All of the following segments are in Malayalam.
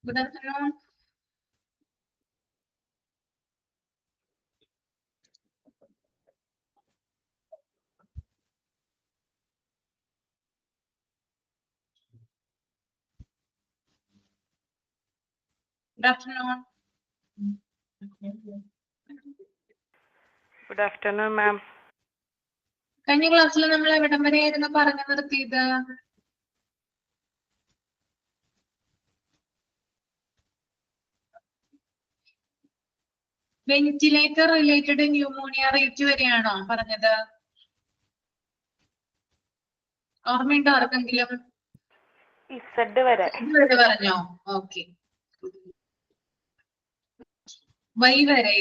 Good afternoon. Good afternoon. Good afternoon, ma'am. കഴിഞ്ഞ ക്ലാസ്സിൽ നമ്മൾ എവിടം വരെയായിരുന്നു പറഞ്ഞു നിർത്തിയത്? വെന്റിലേറ്റർ റിലേറ്റഡ് ന്യൂമോണിയ റേറ്റ് വരെയാണോ പറഞ്ഞത്? ഓർമ്മയുണ്ടോ ആർക്കെങ്കിലും? Z വരെ പറഞ്ഞോ? ഓക്കെ. Y വരെ?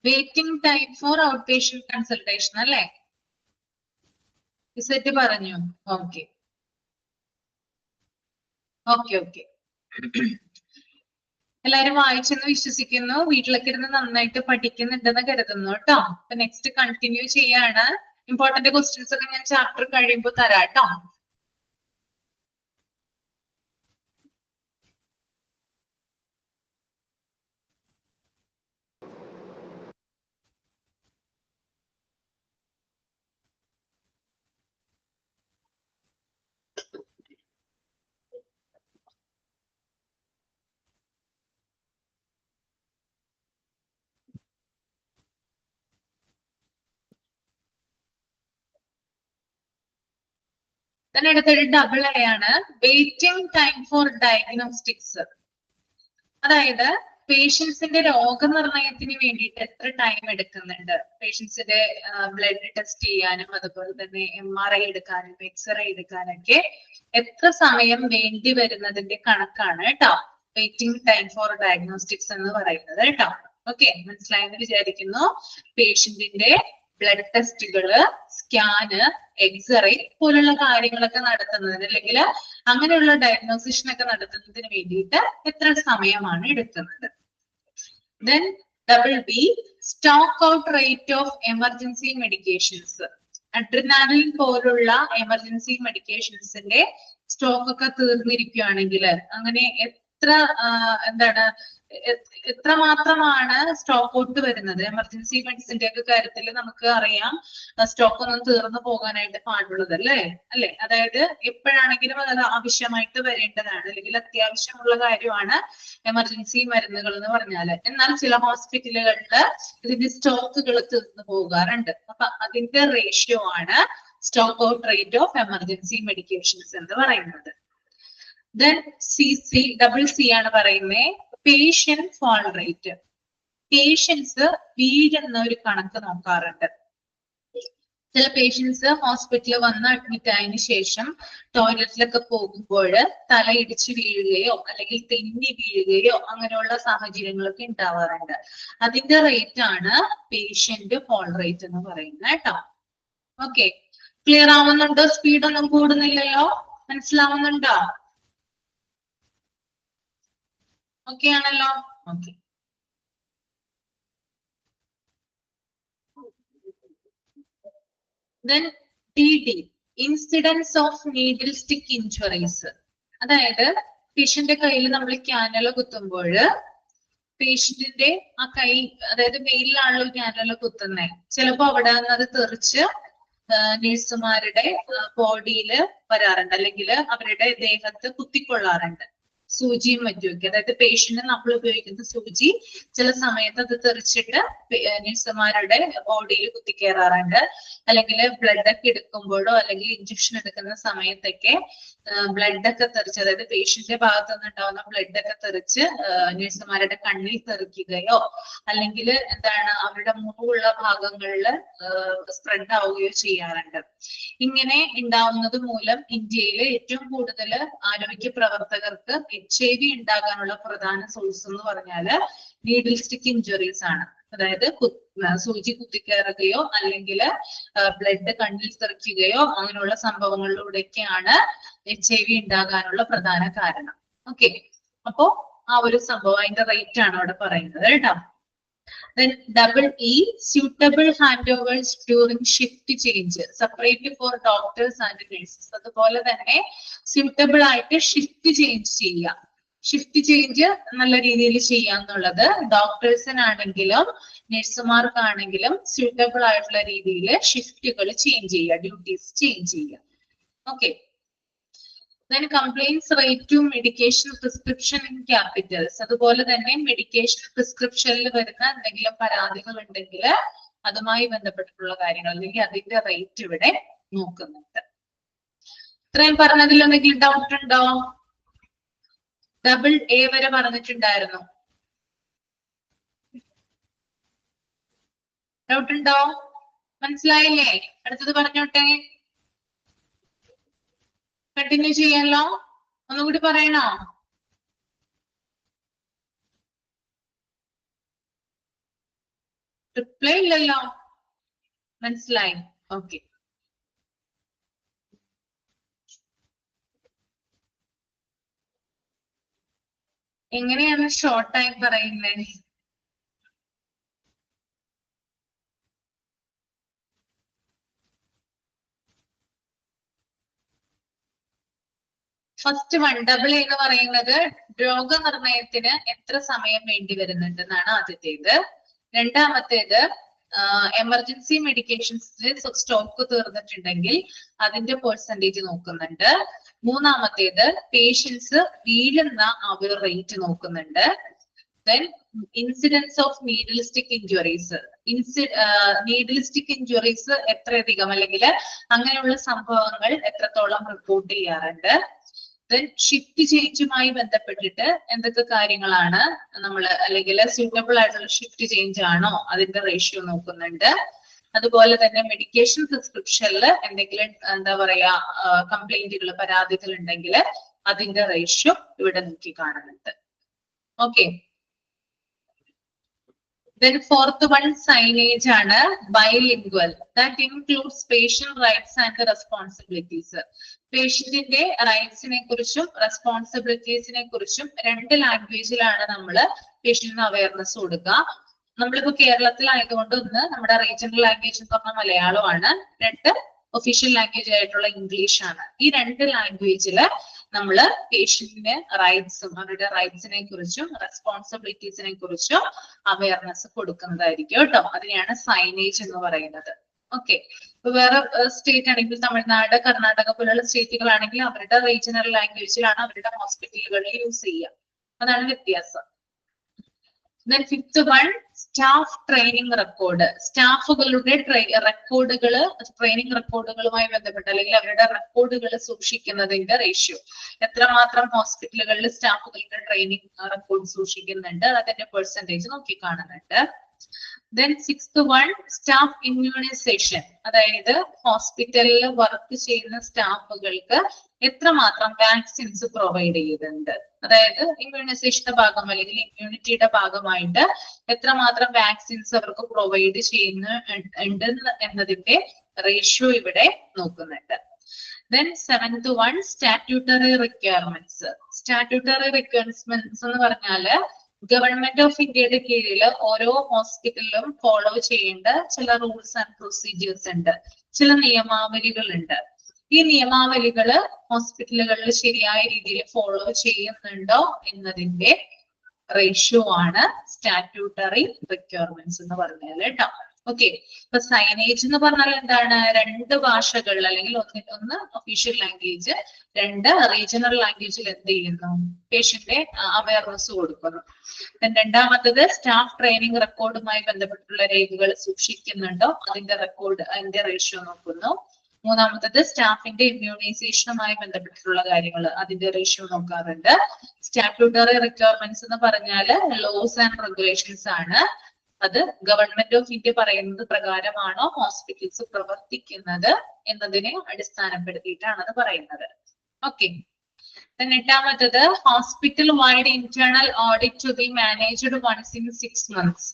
Waiting time for out patient consultation അല്ലേ? Z പറഞ്ഞു. Okay okay okay. എല്ലാരും വായിച്ചെന്ന് വിശ്വസിക്കുന്നു. വീട്ടിലൊക്കെ ഇരുന്ന് നന്നായിട്ട് പഠിക്കുന്നുണ്ടെന്ന് കരുതുന്നു കേട്ടോ. അപ്പൊ നെക്സ്റ്റ് കണ്ടിന്യൂ ചെയ്യാണ്. ഇമ്പോർട്ടന്റ് ക്വസ്റ്റ്യൻസ് ഒക്കെ ഞാൻ ചാപ്റ്റർ കഴിയുമ്പോൾ തരാം കേട്ടോ. അടുത്തൊരു ഡബിൾ എ ആണ് വെയിറ്റിംഗ് ടൈം ഫോർ ഡയഗ്നോസ്റ്റിക്സ്. അതായത് പേഷ്യൻസിന്റെ രോഗനിർണയത്തിന് വേണ്ടിയിട്ട് എത്ര ടൈം എടുക്കുന്നുണ്ട്, പേഷ്യൻസിന്റെ ബ്ലഡ് ടെസ്റ്റ് ചെയ്യാനും അതുപോലെ തന്നെ MRI എടുക്കാനും എക്സ്റേ എടുക്കാനൊക്കെ എത്ര സമയം വേണ്ടി വരുന്നതിന്റെ കണക്കാണ് കേട്ടോ വെയിറ്റിംഗ് ടൈം ഫോർ ഡയഗ്നോസ്റ്റിക്സ് എന്ന് പറയുന്നത് കേട്ടോ. ഓക്കെ, മനസ്സിലായെന്ന് വിചാരിക്കുന്നു. പേഷ്യന്റിന്റെ ബ്ലഡ് ടെസ്റ്റുകള്, സ്കാന്, എക്സ്റേ പോലുള്ള കാര്യങ്ങളൊക്കെ നടത്തുന്നതിന് അല്ലെങ്കിൽ അങ്ങനെയുള്ള ഡയഗ്നോസിഷൻ ഒക്കെ നടത്തുന്നതിന് വേണ്ടിയിട്ട് എത്ര സമയമാണ് എടുക്കുന്നത്? Then double B stock out rate of emergency medications. Adrenaline പോലുള്ള എമർജൻസി മെഡിക്കേഷൻസിന്റെ സ്റ്റോക്ക് ഒക്കെ തീർന്നിരിക്കുകയാണെങ്കിൽ അങ്ങനെ എത്ര എത്രമാത്രമാണ് സ്റ്റോക്ക് ഔട്ട് വരുന്നത്? എമർജൻസി മെഡിസിന്റെ ഒക്കെ കാര്യത്തിൽ നമുക്ക് അറിയാം സ്റ്റോക്ക് ഒന്നും തീർന്നു പോകാനായിട്ട് പാടുള്ളത് അല്ലേ? അതായത് എപ്പോഴാണെങ്കിലും അത് ആവശ്യമായിട്ട് വരേണ്ടതാണ് അല്ലെങ്കിൽ അത്യാവശ്യമുള്ള കാര്യമാണ് എമർജൻസി മരുന്നുകൾ എന്ന് പറഞ്ഞാല്. എന്നാൽ ചില ഹോസ്പിറ്റലുകളിൽ ഇതിന്റെ സ്റ്റോക്കുകൾ തീർന്നു പോകാറുണ്ട്. അപ്പൊ അതിന്റെ റേഷ്യോ ആണ് stock out rate of emergency medications എന്ന് പറയുന്നത്. ദെൻ ഡബിൾ സി ആണ് പറയുന്നത് പേഷ്യന്റ് ഫോൾ റേറ്റ്. പേഷ്യൻസ് വീഴുന്ന ഒരു കണക്ക് നോക്കാറുണ്ട്. ചില പേഷ്യൻസ് ഹോസ്പിറ്റലിൽ വന്ന് അഡ്മിറ്റ് ആയതിനു ശേഷം ടോയ്ലറ്റിലൊക്കെ പോകുമ്പോൾ തല ഇടിച്ച് വീഴുകയോ അല്ലെങ്കിൽ തെന്നി വീഴുകയോ അങ്ങനെയുള്ള സാഹചര്യങ്ങളൊക്കെ ഉണ്ടാവാറുണ്ട്. അതിന്റെ റേറ്റ് ആണ് പേഷ്യന്റ് ഫോൾ റേറ്റ് എന്ന് പറയുന്നത് കേട്ടോ. ഓക്കെ, ക്ലിയർ ആവുന്നുണ്ടോ? സ്പീഡൊന്നും കൂടുന്നില്ലല്ലോ? മനസ്സിലാവുന്നുണ്ടോ? ഓക്കെ ആണല്ലോ? Okay. Then DD, incidents of needle stick injuries. അതായത് പേഷ്യന്റെ കയ്യിൽ നമ്മൾ ക്യാനല കുത്തുമ്പോൾ പേഷ്യന്റിന്റെ ആ കൈ, അതായത് മെയിലാണല്ലോ ക്യാനല കുത്തുന്നത്, ചിലപ്പോ അവിടെ നിന്ന് അത് തെറിച്ച് നഴ്സുമാരുടെ ബോഡിയിൽ വരാറുണ്ട് അല്ലെങ്കിൽ അവരുടെ ദേഹത്ത് കുത്തിക്കൊള്ളാറുണ്ട്. സൂചിയും മറ്റുമൊക്കെ, അതായത് പേഷ്യന്റ് നമ്മൾ ഉപയോഗിക്കുന്ന സൂചി ചില സമയത്ത് അത് തെറിച്ചിട്ട് നഴ്സുമാരുടെ ബോഡിയിൽ കുത്തിക്കയറാറുണ്ട്. അല്ലെങ്കിൽ ബ്ലഡ് ഒക്കെ എടുക്കുമ്പോഴോ അല്ലെങ്കിൽ ഇഞ്ചക്ഷൻ എടുക്കുന്ന സമയത്തൊക്കെ ബ്ലഡ് ഒക്കെ തെറിച്ച്, അതായത് പേഷ്യന്റിന്റെ ഭാഗത്ത് നിന്നുണ്ടാവുന്ന ബ്ലഡ് ഒക്കെ തെറിച്ച് നഴ്സുമാരുടെ കണ്ണിൽ തെറിക്കുകയോ അല്ലെങ്കിൽ അവരുടെ മുറിവുള്ള ഭാഗങ്ങളിൽ സ്പ്രെഡ് ആവുകയോ ചെയ്യാറുണ്ട്. ഇങ്ങനെ ഉണ്ടാവുന്നത് മൂലം ഇന്ത്യയിൽ ഏറ്റവും കൂടുതൽ ആരോഗ്യ പ്രവർത്തകർക്ക് HIV ഉണ്ടാകാനുള്ള പ്രധാന സോഴ്സ് എന്ന് പറഞ്ഞാല് നീഡിൽ സ്റ്റിക്ക് ഇഞ്ചുറീസ് ആണ്. അതായത് സൂചി കുത്തിക്കയറുകയോ അല്ലെങ്കിൽ ബ്ലഡ് കണ്ണിൽ തെറിക്കുകയോ അങ്ങനെയുള്ള സംഭവങ്ങളിലൂടെയൊക്കെയാണ് HIV ഉണ്ടാകാനുള്ള പ്രധാന കാരണം. ഓക്കെ, അപ്പോ ആ ഒരു സംഭവം അതിന്റെ റേറ്റ് ആണ് അവിടെ പറയുന്നത് കേട്ടോ. Then double E, suitable handovers during shift change, separately for doctors and nurses. അതുപോലെ തന്നെ suitable ആയിട്ട് ഷിഫ്റ്റ് ചേഞ്ച് ചെയ്യുക. ഷിഫ്റ്റ് ചേഞ്ച് നല്ല രീതിയിൽ ചെയ്യാന്നുള്ളത് ഡോക്ടേഴ്സിനാണെങ്കിലും നഴ്സുമാർക്കാണെങ്കിലും സ്യൂട്ടബിൾ ആയിട്ടുള്ള രീതിയിൽ ഷിഫ്റ്റുകൾ ചേഞ്ച് ചെയ്യുക, ഡ്യൂട്ടീസ് ചേഞ്ച് ചെയ്യുക. Okay. Then complaints rate to medication prescription in capitals. അതുപോലെ തന്നെ മെഡിക്കേഷൻ പ്രിസ്ക്രിപ്ഷനിൽ വരുന്ന എന്തെങ്കിലും പരാതികൾ ഉണ്ടെങ്കിൽ അതുമായി ബന്ധപ്പെട്ടിട്ടുള്ള കാര്യങ്ങൾ അല്ലെങ്കിൽ അതിന്റെ റേറ്റ് ഇവിടെ നോക്കുന്നുണ്ട്. ഇത്രയും പറഞ്ഞതിൽ എന്തെങ്കിലും ഡൗട്ട് ഉണ്ടോ? ഡബിൾ എ വരെ പറഞ്ഞിട്ടുണ്ടായിരുന്നു. ഡൗട്ട് ഉണ്ടോ? മനസ്സിലായില്ലേ? അടുത്തത് പറഞ്ഞോട്ടെ. കണ്ടിന്യൂ ചെയ്യാലോ? ഒന്നുകൂടി പറയണോ? റിപ്ലൈ ഇല്ലല്ലോ. മനസ്സിലായി? ഓക്കെ. എങ്ങനെയാണ് ഷോർട്ടായി പറയുന്നത്? ഫസ്റ്റ് വൺ ഡബിൾ എന്ന് പറയുന്നത് രോഗനിർണയത്തിന് എത്ര സമയം വേണ്ടി വരുന്നുണ്ടെന്നാണ് ആദ്യത്തേത്. രണ്ടാമത്തേത് എമർജൻസി മെഡിക്കേഷൻസിൽ സ്റ്റോക്ക് തീർന്നിട്ടുണ്ടെങ്കിൽ അതിന്റെ പെർസെന്റേജ് നോക്കുന്നുണ്ട്. മൂന്നാമത്തേത് പേഷ്യൻസ് വീഴുന്ന ആ ഒരു റേറ്റ് നോക്കുന്നുണ്ട്. Then incidents of needle stick injuries, needle stick injuries എത്രയധികം അല്ലെങ്കിൽ അങ്ങനെയുള്ള സംഭവങ്ങൾ എത്രത്തോളം റിപ്പോർട്ട് ചെയ്യാറുണ്ട്. ദെൻ ഷിഫ്റ്റ് ചേഞ്ചുമായി ബന്ധപ്പെട്ടിട്ട് എന്തൊക്കെ കാര്യങ്ങളാണ് നമ്മൾ അല്ലെങ്കിൽ സ്യൂട്ടബിൾ ആയിട്ടുള്ള ഷിഫ്റ്റ് ചേഞ്ച് ആണോ അതിന്റെ റേഷ്യോ നോക്കുന്നുണ്ട്. അതുപോലെ തന്നെ മെഡിക്കേഷൻ പ്രിസ്ക്രിപ്ഷനിൽ എന്തെങ്കിലും എന്താ പറയാ കംപ്ലൈന്റുകൾ പരാതികൾ ഉണ്ടെങ്കിൽ അതിന്റെ റേഷ്യോ ഇവിടെ നോക്കി കാണുന്നുണ്ട്. Okay. Then fourth one signage ആണ് bilingual. That includes patient rights and responsibilities. പേഷ്യന്റിന്റെ റൈറ്റ്സിനെ കുറിച്ചും റെസ്പോൺസിബിലിറ്റീസിനെ കുറിച്ചും രണ്ട് ലാംഗ്വേജിലാണ് നമ്മൾ പേഷ്യന്റിന് അവയർനെസ് കൊടുക്കുക. നമ്മളിപ്പോ കേരളത്തിലായതുകൊണ്ട് ഒന്ന് നമ്മുടെ റീജിയണൽ ലാംഗ്വേജ് എന്ന് പറഞ്ഞാൽ മലയാളമാണ്, രണ്ട് ഒഫീഷ്യൽ ലാംഗ്വേജ് ആയിട്ടുള്ള ഇംഗ്ലീഷ് ആണ്. ഈ രണ്ട് ലാംഗ്വേജില് നമ്മള് പേഷ്യന്റിന് റൈറ്റ്സും അവരുടെ റൈറ്റ്സിനെ കുറിച്ചും റെസ്പോൺസിബിലിറ്റീസിനെ കുറിച്ചും അവയർനെസ് കൊടുക്കുന്നതായിരിക്കും കേട്ടോ. അതിനെയാണ് സൈനേജ് എന്ന് പറയുന്നത്. ഓക്കെ. ഇപ്പൊ വേറെ സ്റ്റേറ്റ് ആണെങ്കിൽ തമിഴ്നാട്, കർണാടക പോലുള്ള സ്റ്റേറ്റുകളാണെങ്കിൽ അവരുടെ റീജിയണൽ ലാംഗ്വേജിലാണ് അവരുടെ ഹോസ്പിറ്റലുകളിൽ യൂസ് ചെയ്യുക. അതാണ് വ്യത്യാസം. Then fifth one, staff training record. സ്റ്റാഫുകളുടെ റെക്കോർഡുകള് ട്രെയിനിങ് റെക്കോർഡുകളുമായി ബന്ധപ്പെട്ട് അല്ലെങ്കിൽ അവരുടെ റെക്കോർഡുകൾ സൂക്ഷിക്കുന്നതിന്റെ റേഷ്യോ, എത്രമാത്രം ഹോസ്പിറ്റലുകളിൽ സ്റ്റാഫുകളുടെ ട്രെയിനിങ് റെക്കോർഡ് സൂക്ഷിക്കുന്നുണ്ട് അതിന്റെ പെർസെന്റേജ് നോക്കി കാണുന്നുണ്ട്. Then sixth one, staff immunization. അതായത് ഹോസ്പിറ്റലിൽ വർക്ക് ചെയ്യുന്ന സ്റ്റാഫുകൾക്ക് എത്രമാത്രം വാക്സിൻസ് പ്രൊവൈഡ് ചെയ്യുന്നുണ്ട്, അതായത് ഇമ്മ്യൂണൈസേഷന്റെ ഭാഗം അല്ലെങ്കിൽ ഇമ്മ്യൂണിറ്റിയുടെ ഭാഗമായിട്ട് എത്രമാത്രം വാക്സിൻസ് അവർക്ക് പ്രൊവൈഡ് ചെയ്യുന്നുണ്ട് എന്നതിന്റെ റേഷ്യോ ഇവിടെ നോക്കുന്നുണ്ട്. Then seventh one, statutory requirements. Statutory requirements എന്ന് പറഞ്ഞാല് ഗവൺമെന്റ് ഓഫ് ഇന്ത്യയുടെ കീഴിൽ ഓരോ ഹോസ്പിറ്റലിലും ഫോളോ ചെയ്യേണ്ട ചില റൂൾസ് ആൻഡ് പ്രൊസീജിയേഴ്സ് ഉണ്ട്, ചില നിയമാവലികൾ ഉണ്ട്. ഈ നിയമാവലികള് ഹോസ്പിറ്റലുകളിൽ ശരിയായ രീതിയിൽ ഫോളോ ചെയ്യുന്നുണ്ടോ എന്നതിന്റെ റേഷ്യോ ആണ് സ്റ്റാറ്റ്യൂട്ടറി റിക്വയർമെന്റ്സ് എന്ന് പറഞ്ഞാൽ കേട്ടോ. ഓക്കെ. ഇപ്പൊ സൈനേജ് എന്ന് പറഞ്ഞാൽ എന്താണ്? രണ്ട് ഭാഷകളിൽ അല്ലെങ്കിൽ ഒന്ന് ഒഫീഷ്യൽ ലാംഗ്വേജ്, രണ്ട് റീജിയണൽ ലാംഗ്വേജിൽ എന്ത് ചെയ്യുന്നു? പേഷ്യന്റ് അവയർനെസ് കൊടുക്കുന്നു. രണ്ടാമത്തത് സ്റ്റാഫ് ട്രെയിനിങ് റെക്കോർഡുമായി ബന്ധപ്പെട്ടുള്ള രേഖകൾ സൂക്ഷിക്കുന്നുണ്ടോ അതിന്റെ റെക്കോർഡ്, അതിന്റെ റേഷ്യോ നോക്കുന്നു. മൂന്നാമത്തത് സ്റ്റാഫിന്റെ ഇമ്മ്യൂണൈസേഷനുമായി ബന്ധപ്പെട്ടിട്ടുള്ള കാര്യങ്ങൾ അതിന്റെ റേഷ്യോ നോക്കാറുണ്ട്. സ്റ്റാറ്റ്യൂട്ടറി റിക്വയർമെന്റ്സ് എന്ന് പറഞ്ഞാൽ ലോസ് ആൻഡ് റെഗുലേഷൻസ് ആണ്. അത് ഗവൺമെന്റ് ഓഫ് ഇന്ത്യ പറയുന്നത് പ്രകാരമാണോ ഹോസ്പിറ്റൽസ് പ്രവർത്തിക്കുന്നത് എന്നതിനെ അടിസ്ഥാനപ്പെടുത്തിയിട്ടാണ് അത് പറയുന്നത്. ഓക്കെ. എട്ടാമത്തത് hospital wide internal audit to be managed once in 6 months.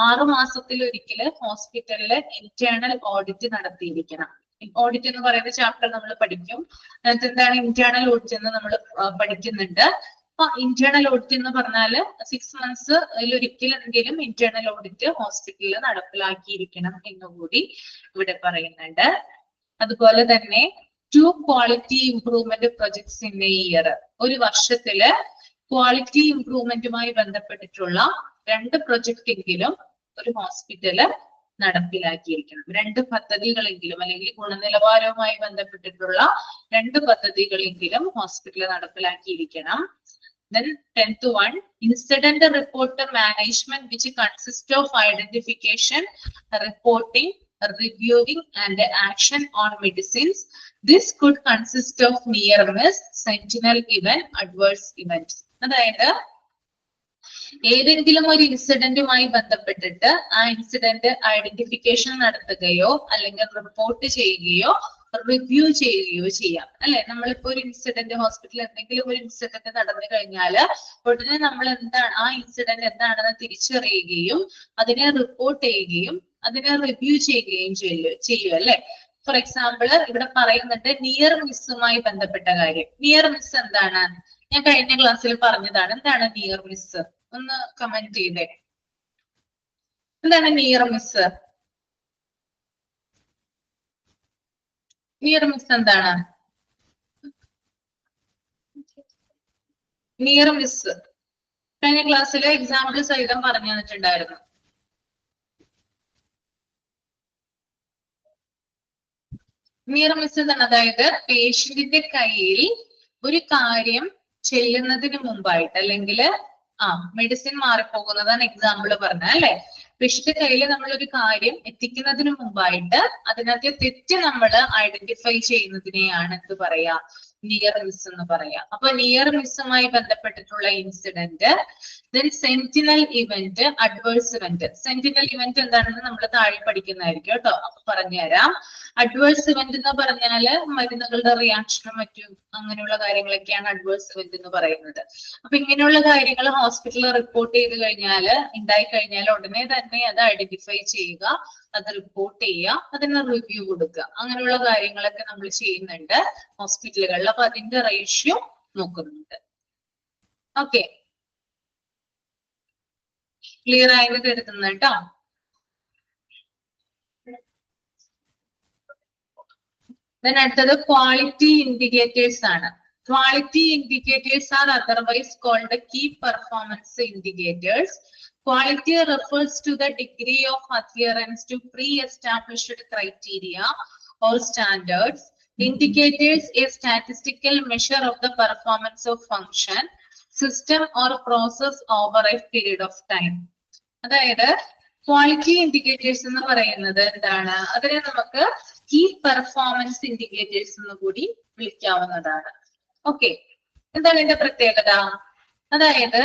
6 മാസത്തിൽ ഒരിക്കൽ ഹോസ്പിറ്റലില് ഇന്റേണൽ ഓഡിറ്റ് നടത്തിയിരിക്കണം. ഓഡിറ്റ് എന്ന് പറയുന്ന ചാപ്റ്റർ നമ്മൾ പഠിക്കും. അതിനകത്ത് എന്താണ് ഇന്റേണൽ ഓഡിറ്റ് എന്ന് നമ്മൾ പഠിക്കുന്നുണ്ട്. അപ്പൊ ഇന്റേണൽ ഓഡിറ്റ് എന്ന് പറഞ്ഞാല് 6 months ഒരിക്കലെങ്കിലും ഇന്റേണൽ ഓഡിറ്റ് ഹോസ്പിറ്റലിൽ നടപ്പിലാക്കിയിരിക്കണം എന്നുകൂടി ഇവിടെ പറയുന്നുണ്ട്. അതുപോലെ തന്നെ 2 quality improvement projects in A year, ഒരു വർഷത്തില് ക്വാളിറ്റി ഇംപ്രൂവ്മെന്റുമായി ബന്ധപ്പെട്ടിട്ടുള്ള 2 പ്രൊജക്ട് എങ്കിലും ഒരു ഹോസ്പിറ്റല് നടപ്പിലാക്കിയിരിക്കണം. 2 പദ്ധതികളെങ്കിലും അല്ലെങ്കിൽ ഗുണനിലവാരവുമായി ബന്ധപ്പെട്ടിട്ടുള്ള 2 പദ്ധതികളെങ്കിലും hospital നടപ്പിലാക്കിയിരിക്കണം. Then 10th one, incident report management which consists of identification, reporting, reviewing and action on medicines. This could consist of near miss, sentinel event, adverse events. അതായത് ഏതെങ്കിലും ഒരു ഇൻസിഡന്റുമായി ബന്ധപ്പെട്ടിട്ട് ആ ഇൻസിഡന്റ് ഐഡന്റിഫിക്കേഷൻ നടത്തുകയോ അല്ലെങ്കിൽ റിപ്പോർട്ട് ചെയ്യുകയോ റിവ്യൂ ചെയ്യുകയോ ചെയ്യാം അല്ലെ. നമ്മളിപ്പോ ഒരു ഇൻസിഡന്റ് ഹോസ്പിറ്റലിൽ എന്തെങ്കിലും ഒരു ഇൻസിഡന്റ് നടന്നു കഴിഞ്ഞാല് ഉടനെ നമ്മൾ എന്താണ് ആ ഇൻസിഡന്റ് എന്താണെന്ന് തിരിച്ചറിയുകയും അതിനെ റിപ്പോർട്ട് ചെയ്യുകയും അതിനെ റിവ്യൂ ചെയ്യുകയും ചെയ്യും അല്ലെ. ഫോർ എക്സാമ്പിൾ ഇവിടെ പറയുന്നുണ്ട് നിയർ മിസ്സുമായി ബന്ധപ്പെട്ട കാര്യം. നിയർ മിസ് എന്താണ്? ഞാൻ കഴിഞ്ഞ ക്ലാസ്സിൽ പറഞ്ഞതാണ്. എന്താണ് നിയർ മിസ്? ഒന്ന് കമന്റ് ചെയ്തേ. എന്താണ് നിയർ മിസ്? നിയർ മിസ് എന്താണ്? നിയർ മിസ് കഴിഞ്ഞ ക്ലാസ്സിൽ എക്സാമ്പിൾ സഹിതം പറഞ്ഞു തന്നിട്ടുണ്ടായിരുന്നു. നിയർ മിസ് എന്താണ്? അതായത് പേഷ്യന്റിന്റെ കയ്യിൽ ഒരു കാര്യം ചെല്ലുന്നതിന് മുമ്പായിട്ട് അല്ലെങ്കിൽ മെഡിസിൻ മാറിപ്പോകുന്നതാണ് എക്സാമ്പിൾ പറഞ്ഞ അല്ലെ. പേഷ്യന്റ് കയ്യിൽ നമ്മൾ ഒരു കാര്യം എത്തിക്കുന്നതിന് മുമ്പായിട്ട് അതിനകത്ത് തെറ്റ് നമ്മൾ ഐഡന്റിഫൈ ചെയ്യുന്നതിനെയാണ് എന്ത് പറയാ? നിയർ മിസ് എന്ന് പറയാം. അപ്പൊ നിയർ മിസ്സുമായി ബന്ധപ്പെട്ടിട്ടുള്ള incident. Then sentinel event, adverse event. Sentinel event എന്താണെന്ന് നമ്മൾ താഴെ പഠിക്കുന്നതായിരിക്കും കേട്ടോ. അപ്പൊ പറഞ്ഞുതരാം. അഡ്വേഴ്സ് ഇവന്റ് എന്ന് പറഞ്ഞാല് മരുന്നുകളുടെ റിയാക്ഷനും മറ്റും അങ്ങനെയുള്ള കാര്യങ്ങളൊക്കെയാണ് അഡ്വേഴ്സ് ഇവന്റ് എന്ന് പറയുന്നത്. അപ്പൊ ഇങ്ങനെയുള്ള കാര്യങ്ങൾ ഹോസ്പിറ്റലിൽ റിപ്പോർട്ട് ചെയ്ത് കഴിഞ്ഞാല് ഉണ്ടായി കഴിഞ്ഞാൽ ഉടനെ തന്നെ അത് ഐഡന്റിഫൈ ചെയ്യുക, അത് റിപ്പോർട്ട് ചെയ്യുക, അതിന് റിവ്യൂ കൊടുക്കുക, അങ്ങനെയുള്ള കാര്യങ്ങളൊക്കെ നമ്മൾ ചെയ്യുന്നുണ്ട് ഹോസ്പിറ്റലുകളിൽ. അപ്പൊ അതിന്റെ റേഷ്യോ നോക്കുന്നുണ്ട്. ഓക്കെ, ക്ലിയർ ആയത് കരുതുന്നു കേട്ടോ. അടുത്തത് ക്വാളിറ്റി ഇൻഡിക്കേറ്റേഴ്സ് ആണ്. Quality indicators are otherwise called key performance indicators. Quality refers to the degree of adherence to pre-established criteria or standards. Indicators a statistical measure of the performance of function, system or process over a period of time. അതായത് ക്വാളിറ്റി ഇൻഡിക്കേറ്റേഴ്സ് എന്ന് പറയുന്നത് എന്താണ്? അതിനെ നമുക്ക് കീ പെർഫോമൻസ് ഇൻഡിക്കേറ്റേഴ്സ് എന്ന് കൂടി വിളിക്കാവുന്നതാണ്. ഓക്കെ, എന്താണ് ഇതിന്റെ പ്രത്യേകത? അതായത്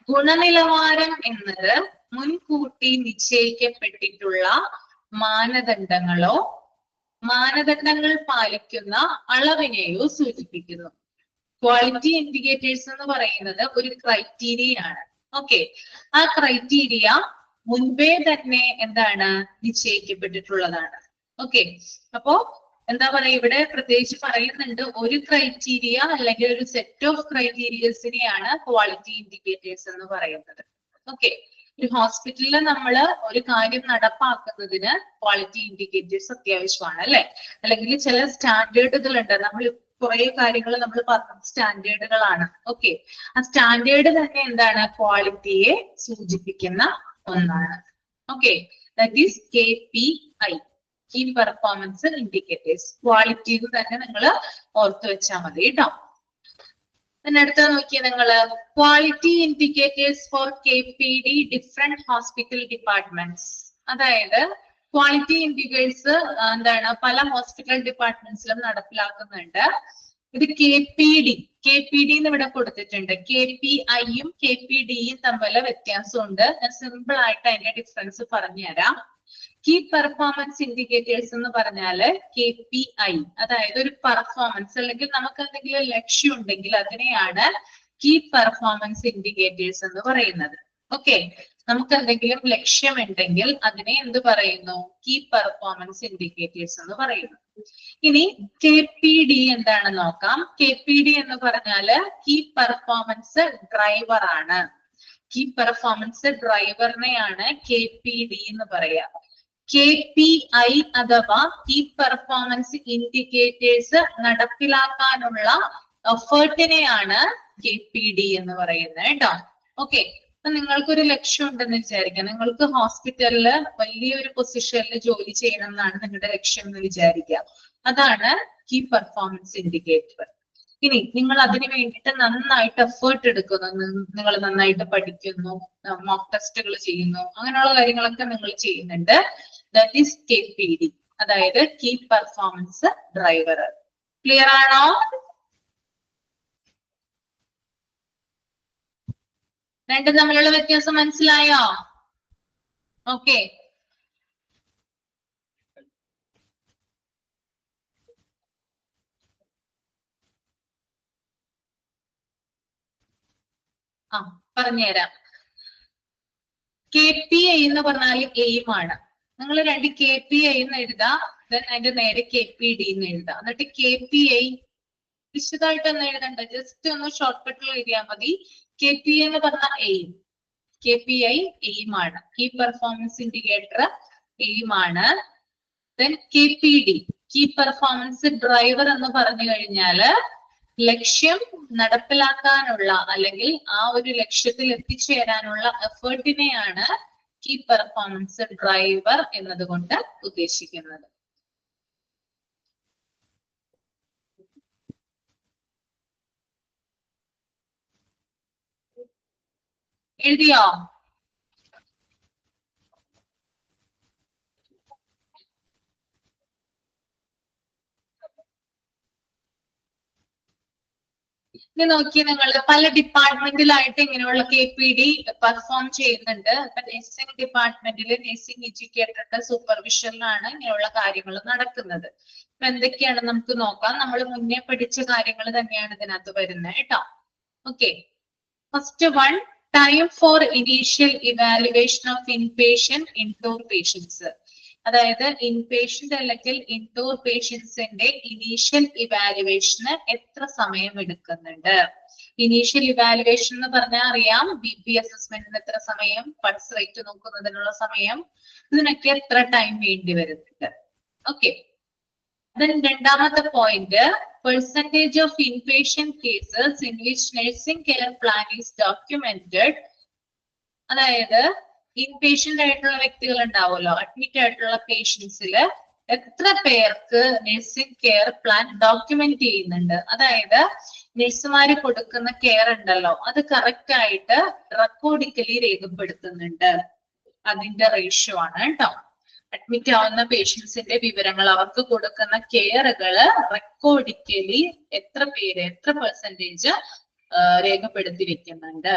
ഗുണനിലവാരം എന്നത് മുൻകൂട്ടി നിശ്ചയിക്കപ്പെട്ടിട്ടുള്ള മാനദണ്ഡങ്ങളോ മാനദണ്ഡങ്ങൾ പാലിക്കുന്ന അളവിനെയോ സൂചിപ്പിക്കുന്നു. ക്വാളിറ്റി ഇൻഡിക്കേറ്റേഴ്സ് എന്ന് പറയുന്നത് ഒരു ക്രൈറ്റീരിയ ആണ്. ഓക്കെ, ആ ക്രൈറ്റീരിയ മുൻപേ തന്നെ എന്താണ്? നിശ്ചയിക്കപ്പെട്ടിട്ടുള്ളതാണ്. ഓക്കെ, അപ്പോ എന്താ പറയാ, ഇവിടെ പ്രത്യേകിച്ച് പറയുന്നുണ്ട് ഒരു ക്രൈറ്റീരിയ അല്ലെങ്കിൽ ഒരു സെറ്റ് ഓഫ് ക്രൈറ്റീരിയസിനെയാണ് ക്വാളിറ്റി ഇൻഡിക്കേറ്റേഴ്സ് എന്ന് പറയുന്നത്. ഓക്കെ, ഒരു ഹോസ്പിറ്റലിൽ നമ്മൾ ഒരു കാര്യം നടപ്പാക്കുന്നതിന് ക്വാളിറ്റി ഇൻഡിക്കേറ്റേഴ്സ് അത്യാവശ്യമാണ് അല്ലെ. അല്ലെങ്കിൽ ചില സ്റ്റാൻഡേർഡുകൾ ഉണ്ട്. നമ്മൾ കുറെ കാര്യങ്ങൾ നമ്മൾ പറഞ്ഞ സ്റ്റാൻഡേർഡുകളാണ്. ഓക്കെ, ആ സ്റ്റാൻഡേർഡ് തന്നെ എന്താണ്? ക്വാളിറ്റിയെ സൂചിപ്പിക്കുന്ന ഒന്നാണ്. Okay, that is KPI, key performance indicators. Quality തന്നെ നിങ്ങൾ ഓർത്തു വെച്ചാൽ മതി കേട്ടോ. അടുത്ത നോക്കിയ നിങ്ങള് quality indicators for KPD different hospital departments. അതായത് ക്വാളിറ്റി ഇൻഡിക്കേറ്റേഴ്സ് എന്താണ്? പല ഹോസ്പിറ്റൽ ഡിപ്പാർട്ട്മെന്റ്സിലും നടപ്പിലാക്കുന്നുണ്ട്. ഇത് KPD എന്ന് ഇവിടെ കൊടുത്തിട്ടുണ്ട്. KPIയും KPDയും തമ്മിൽ വ്യത്യാസമുണ്ട്. ഞാൻ സിമ്പിൾ ആയിട്ട് അതിന്റെ ഡിഫറൻസ് പറഞ്ഞുതരാം. കീ പെർഫോമൻസ് ഇൻഡിക്കേറ്റേഴ്സ് എന്ന് പറഞ്ഞാല് KPI, അതായത് ഒരു പെർഫോമൻസ് അല്ലെങ്കിൽ നമുക്ക് എന്തെങ്കിലും ലക്ഷ്യം ഉണ്ടെങ്കിൽ അതിനെയാണ് കീ പെർഫോമൻസ് ഇൻഡിക്കേറ്റേഴ്സ് എന്ന് പറയുന്നത്. ഓക്കെ, നമുക്ക് എന്തെങ്കിലും ലക്ഷ്യമുണ്ടെങ്കിൽ അതിനെ എന്ത് പറയുന്നു? കീ പെർഫോമൻസ് ഇൻഡിക്കേറ്റേഴ്സ് എന്ന് പറയുന്നു. ഇനി KPD എന്താണെന്ന് നോക്കാം. KPD എന്ന് പറഞ്ഞാല് കീ പെർഫോമൻസ് ഡ്രൈവർ ആണ്. കീ പെർഫോമൻസ് ഡ്രൈവറിനെയാണ് KPD എന്ന് പറയാ. KPI അഥവാ കീ പെർഫോമൻസ് ഇൻഡിക്കേറ്റേഴ്സ് നടപ്പിലാക്കാനുള്ള എഫേർട്ടിനെയാണ് KPD എന്ന് പറയുന്നത് കേട്ടോ. ഓക്കെ, അപ്പൊ നിങ്ങൾക്കൊരു ലക്ഷ്യം ഉണ്ടെന്ന് വിചാരിക്കാം. നിങ്ങൾക്ക് ഹോസ്പിറ്റലില് വലിയൊരു പൊസിഷനിൽ ജോലി ചെയ്യണം എന്നാണ് നിങ്ങളുടെ ലക്ഷ്യം എന്ന് വിചാരിക്കുക. അതാണ് കീ പെർഫോമൻസ് ഇൻഡിക്കേറ്റർ. ഇനി നിങ്ങൾ അതിന് വേണ്ടിയിട്ട് നന്നായിട്ട് എഫേർട്ട് എടുക്കുന്നു, നിങ്ങൾ നന്നായിട്ട് പഠിക്കുന്നു, മോക്ക് ടെസ്റ്റുകൾ ചെയ്യുന്നു, അങ്ങനെയുള്ള കാര്യങ്ങളൊക്കെ നിങ്ങൾ ചെയ്യുന്നുണ്ട്. ദാറ്റ് ഈസ് KPD, അതായത് കീ പെർഫോമൻസ് ഡ്രൈവർ. ക്ലിയർ ആണോ? രണ്ടും തമ്മിലുള്ള വ്യത്യാസം മനസ്സിലായോ? ഓക്കെ, പറഞ്ഞുതരാം. KPI എന്ന് പറഞ്ഞാൽ എയിം ആണ്. നിങ്ങൾ രണ്ട് KPI എന്ന് എഴുതാം, അതിന്റെ നേരെ KPD എന്ന് എഴുതാം. എന്നിട്ട് KPI വിശദമായിട്ട് ഒന്ന് എഴുതണ്ട, ജസ്റ്റ് ഒന്ന് ഷോർട്ട് കട്ടിൽ എഴുതിയാൽ മതി. KPI എന്ന് പറഞ്ഞ എയിം, KPI എയിം ആണ്, കീ പെർഫോമൻസ് ഇൻഡിക്കേറ്റർ എയിം ആണ്. Then KPD key performance driver എന്ന് പറഞ്ഞു കഴിഞ്ഞാല് ലക്ഷ്യം നടപ്പിലാക്കാനുള്ള അല്ലെങ്കിൽ ആ ഒരു ലക്ഷ്യത്തിൽ എത്തിച്ചേരാനുള്ള എഫേർട്ടിനെയാണ് കീ പെർഫോമൻസ് ഡ്രൈവർ എന്നതുകൊണ്ട് ഉദ്ദേശിക്കുന്നത്. എഴുതിയോ? ഇനി നോക്കി, നിങ്ങൾ പല ഡിപ്പാർട്ട്മെന്റിലായിട്ട് ഇങ്ങനെയുള്ള KPD പെർഫോം ചെയ്യുന്നുണ്ട്. ഇപ്പൊ നഴ്സിംഗ് ഡിപ്പാർട്ട്മെന്റിൽ നഴ്സിംഗ് എഡ്യൂക്കേറ്ററുടെ സൂപ്പർവിഷനിലാണ് ഇങ്ങനെയുള്ള കാര്യങ്ങൾ നടക്കുന്നത്. അപ്പൊ എന്തൊക്കെയാണ് നമുക്ക് നോക്കാം. നമ്മൾ മുന്നേ പഠിച്ച കാര്യങ്ങൾ തന്നെയാണ് ഇതിനകത്ത് വരുന്നത് കേട്ടോ. Okay, first one, time for initial evaluation of inpatient indoor patients. അതായത് ഇൻപേഷ്യന്റ് അല്ലെങ്കിൽ ഇൻഡോർ പേഷ്യൻസിന്റെ ഇനീഷ്യൽ ഇവാലുവേഷന് എത്ര സമയം എടുക്കുന്നുണ്ട്? ഇനീഷ്യൽ ഇവാലുവേഷൻ എന്ന് പറഞ്ഞാൽ അറിയാം, BP അസസ്മെന്റിന് എത്ര സമയം, പൾസ് റേറ്റ് നോക്കുന്നതിനുള്ള സമയം, ഇതിനൊക്കെ എത്ര ടൈം വേണ്ടി വരുന്നുണ്ട്. ഓക്കെ, രണ്ടാമത്തെ point, percentage of inpatient cases in which nursing care plan is documented. അതായത് ഇൻപേഷ്യന്റ് ആയിട്ടുള്ള വ്യക്തികൾ ഉണ്ടാവുമല്ലോ, അഡ്മിറ്റ് ആയിട്ടുള്ള പേഷ്യൻസില് എത്ര പേർക്ക് നഴ്സിംഗ് കെയർ പ്ലാൻ ഡോക്യുമെന്റ് ചെയ്യുന്നുണ്ട്. അതായത് നഴ്സുമാര് കൊടുക്കുന്ന കെയർ ഉണ്ടല്ലോ, അത് കറക്റ്റ് ആയിട്ട് റെക്കോർഡിക്കലി രേഖപ്പെടുത്തുന്നുണ്ട്. അതിന്റെ റേഷ്യോ ആണ് കേട്ടോ. അഡ്മിറ്റ് ആവുന്ന പേഷ്യൻസിന്റെ വിവരങ്ങൾ, അവർക്ക് കൊടുക്കുന്ന കെയറുകള് റെക്കോർഡിക്കലി എത്ര പേര്, എത്ര പെർസെന്റേജ് രേഖപ്പെടുത്തി വെക്കുന്നുണ്ട്.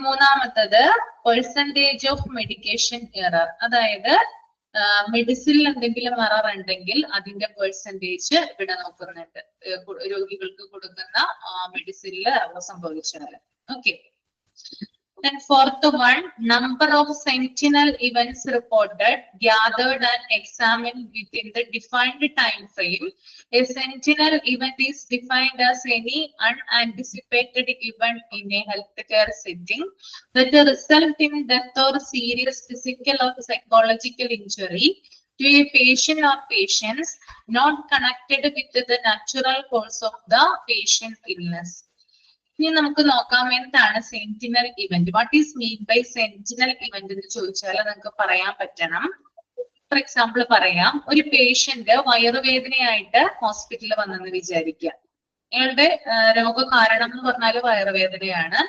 മൂന്നാമത്തത്, പെർസെന്റേജ് ഓഫ് മെഡിക്കേഷൻ എറർ. അതായത് മെഡിസിനിൽ എന്തെങ്കിലും എറർ ഉണ്ടെങ്കിൽ അതിന്റെ പെർസെന്റേജ് ഇവിടെ നോക്കുന്നുണ്ട്, രോഗികൾക്ക് കൊടുക്കുന്ന മെഡിസിനിൽ എറർ സംഭവിച്ചാൽ. Okay, then fourth one, number of sentinel events reported, gathered and examined within the defined time frame. A sentinel event is defined as any unanticipated event in a healthcare setting that result in death or serious physical or psychological injury to a patient or patients not connected with the natural course of the patient illness. ഇനി നമുക്ക് നോക്കാം എന്താണ് sentinel event. What is mean by sentinel event എന്ന് ചോദിച്ചാൽ നമുക്ക് പറയാൻ പറ്റണം. ഫോർ എക്സാമ്പിൾ പറയാം, ഒരു പേഷ്യന്റ് വയറുവേദനയായിട്ട് ഹോസ്പിറ്റലിൽ വന്നെന്ന് വിചാരിക്കുക. അയാളുടെ രോഗകാരണം എന്ന് പറഞ്ഞാൽ വയറുവേദനയാണ്.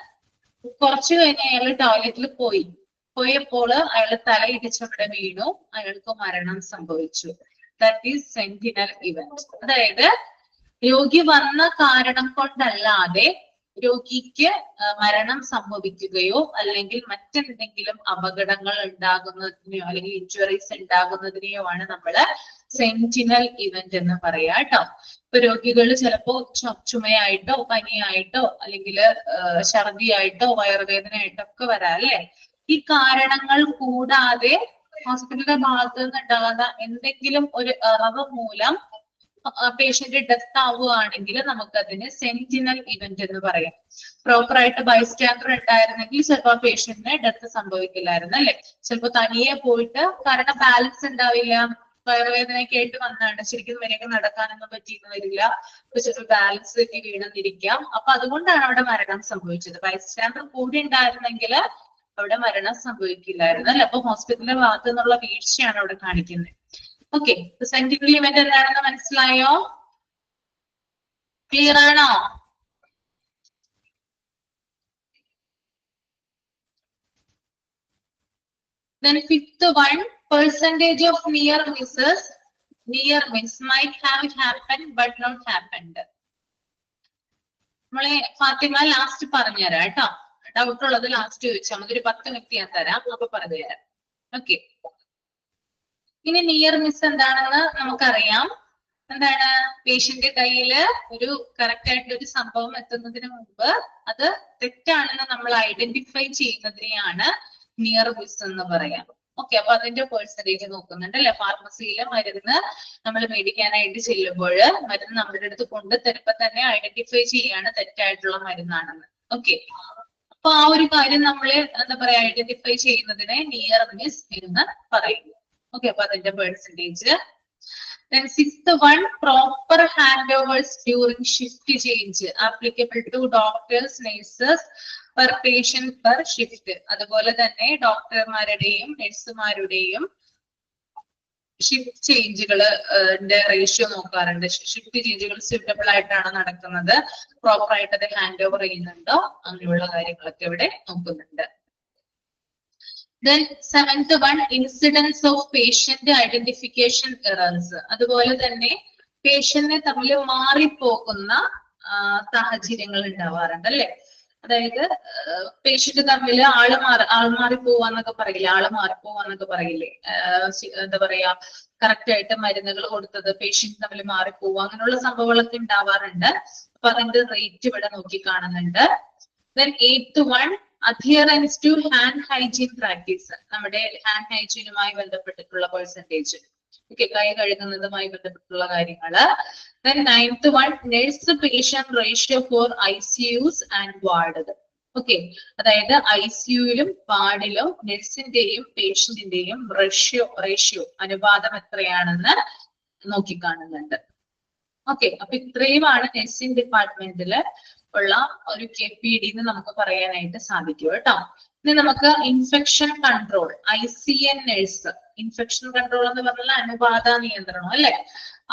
കുറച്ചു കഴിഞ്ഞ് അയാൾ ടോയ്ലറ്റിൽ പോയപ്പോൾ അയാൾ തല ഇടിച്ചവിടെ വീണു, അയാൾക്ക് മരണം സംഭവിച്ചു. That is sentinel event. അതായത് രോഗി വന്ന കാരണം കൊണ്ടല്ലാതെ രോഗിക്ക് മരണം സംഭവിക്കുകയോ അല്ലെങ്കിൽ മറ്റെന്തെങ്കിലും അപകടങ്ങൾ ഉണ്ടാകുന്നതിനെയോ അല്ലെങ്കിൽ ഇഞ്ചുറീസ് ഉണ്ടാകുന്നതിനെയോ ആണ് നമ്മൾ സെന്റിനൽ ഇവന്റ് എന്ന് പറയാ കേട്ടോ. ഇപ്പൊ രോഗികൾ ചിലപ്പോ ചുമയായിട്ടോ പനിയായിട്ടോ അല്ലെങ്കിൽ ഛർദിയായിട്ടോ വയറുവേദനയായിട്ടോ ഒക്കെ വരാം അല്ലെ. ഈ കാരണങ്ങൾ കൂടാതെ ഹോസ്പിറ്റലിന്റെ ഭാഗത്ത് നിന്ന് ഉണ്ടാകുന്ന എന്തെങ്കിലും ഒരു ഇറവ് മൂലം പേഷ്യന്റ് ഡെത്ത് ആവുകയാണെങ്കിൽ നമുക്കതിന് സെന്റിനൽ ഇവന്റ് എന്ന് പറയാം. പ്രോപ്പർ ആയിട്ട് ബൈസ്റ്റാൻഡർ ഉണ്ടായിരുന്നെങ്കിൽ ചിലപ്പോൾ ആ പേഷ്യന്റിന് ഡെത്ത് സംഭവിക്കില്ലായിരുന്നു അല്ലെ. ചിലപ്പോൾ തനിയെ പോയിട്ട് കാരണം ബാലൻസ് ഉണ്ടാവില്ല, വയറുവേദനയൊക്കെ ആയിട്ട് വന്നാണ് ശരിക്കും വരെയൊക്കെ നടക്കാനൊന്നും പറ്റിയെന്ന് വരില്ല, ചിലപ്പോൾ ബാലൻസ് തെറ്റി വീണെന്നിരിക്കാം. അപ്പൊ അതുകൊണ്ടാണ് അവിടെ മരണം സംഭവിച്ചത്. ബൈസ്റ്റാൻഡർ കൂടി ഉണ്ടായിരുന്നെങ്കിൽ അവിടെ മരണം സംഭവിക്കില്ലായിരുന്നു അല്ലെ. അപ്പൊ ഹോസ്പിറ്റലിന്റെ ഭാഗത്തു നിന്നുള്ള വീഴ്ചയാണ് അവിടെ കാണിക്കുന്നത്. ഓക്കെ, സെന്റിനൽ ഇവന്റ് എന്താണെന്ന് മനസ്സിലായോ? ക്ലിയർ ആണോ? Then fifth one, percentage of near misses. Near miss might have happened but not happened. നമ്മളെ ഫാത്തിമ ലാസ്റ്റ് പറഞ്ഞുതരാം കേട്ടോ. ഡൗട്ട് ഉള്ളത് ലാസ്റ്റ് ചോദിച്ചാൽ മതി. ഒരു 10 മിനിറ്റ് ഞാൻ തരാം, അപ്പൊ പറഞ്ഞുതരാം. ഓക്കെ, ഇനി നിയർ മിസ് എന്താണെന്ന് നമുക്കറിയാം. എന്താണ്? പേഷ്യന്റ് കയ്യില് ഒരു കറക്റ്റ് ആയിട്ടുള്ള ഒരു സംഭവം എത്തുന്നതിന് മുമ്പ് അത് തെറ്റാണെന്ന് നമ്മൾ ഐഡന്റിഫൈ ചെയ്യുന്നതിനെയാണ് നിയർ മിസ് എന്ന് പറയാം. ഓക്കെ, അപ്പൊ അതിന്റെ പെർസെന്റേജ് നോക്കുന്നുണ്ട് അല്ലെ. ഫാർമസിയിലെ മരുന്ന് നമ്മൾ മേടിക്കാനായിട്ട് ചെല്ലുമ്പോൾ മരുന്ന് നമ്മുടെ അടുത്ത് കൊണ്ട് തരുമ്പോ തന്നെ ഐഡന്റിഫൈ ചെയ്യാണ് തെറ്റായിട്ടുള്ള മരുന്നാണെന്ന്. ഓക്കെ, അപ്പൊ ആ ഒരു കാര്യം നമ്മൾ എന്താ പറയാ ഐഡന്റിഫൈ ചെയ്യുന്നതിനെ നിയർ മിസ് എന്ന് പറയുന്നു. ഓക്കെ, അപ്പൊ അതിന്റെ percentage. Then sixth one, proper handovers during shift change applicable to doctors, nurses per patient per shift. അതുപോലെ തന്നെ ഡോക്ടർമാരുടെയും നഴ്സുമാരുടെയും ഷിഫ്റ്റ് ചേഞ്ചുകളുടെ റേഷ്യോ നോക്കാറുണ്ട്. ഷിഫ്റ്റ് ചേഞ്ചുകൾ സ്യൂട്ടബിൾ ആയിട്ടാണ് നടക്കുന്നത്, പ്രോപ്പർ ആയിട്ട് അത് ഹാൻഡ് ഓവർ ചെയ്യുന്നുണ്ടോ, അങ്ങനെയുള്ള കാര്യങ്ങളൊക്കെ ഇവിടെ നോക്കുന്നുണ്ട്. Then seventh one, incidence of patient identification errors. അതുപോലെ തന്നെ പേഷ്യന്റിനെ തമ്മിൽ മാറിപ്പോകുന്ന സാഹചര്യങ്ങൾ ഉണ്ടാവാറുണ്ട് അല്ലെ. അതായത് പേഷ്യന്റ് തമ്മിൽ ആൾ മാറി പോവാന്നൊക്കെ പറയില്ലേ, ആള് മാറിപ്പോവാന്നൊക്കെ പറയില്ലേ. എന്താ പറയാ, കറക്റ്റ് ആയിട്ട് മരുന്നുകൾ കൊടുത്തത് പേഷ്യന്റ് തമ്മിൽ മാറിപ്പോവുക, അങ്ങനെയുള്ള സംഭവങ്ങളൊക്കെ ഉണ്ടാവാറുണ്ട്. അപ്പൊ അതിന്റെ റേറ്റ് ഇവിടെ നോക്കി കാണുന്നുണ്ട്. Then eighth one, adherence to hand hygiene practice. നമ്മുടെ ഹാൻഡ് ഹൈജീനുമായി ബന്ധപ്പെട്ടിട്ടുള്ള പെർസെന്റേജ്. ഓക്കെ, കൈ കഴുകുന്നതുമായി ബന്ധപ്പെട്ടുള്ള കാര്യങ്ങള്. Then ninth one, nurse patient ratio for ICUs and ward. Okay, അതായത് ICUയിലും വാർഡിലും നഴ്സിന്റെയും പേഷ്യന്റിന്റെയും റേഷ്യോ അനുപാതം എത്രയാണെന്ന് നോക്കിക്കാണുന്നുണ്ട്. ഓക്കെ, അപ്പൊ ഇത്രയുമാണ് നഴ്സിംഗ് ഡിപ്പാർട്ട്മെന്റില് ഉള്ള ഒരു KPD എന്ന് നമുക്ക് പറയാനായിട്ട് സാധിക്കും കേട്ടോ. ഇനി നമുക്ക് infection control, ICN nurse. Infection control എന്ന് പറഞ്ഞാൽ അനുപാത നിയന്ത്രണം അല്ലെ.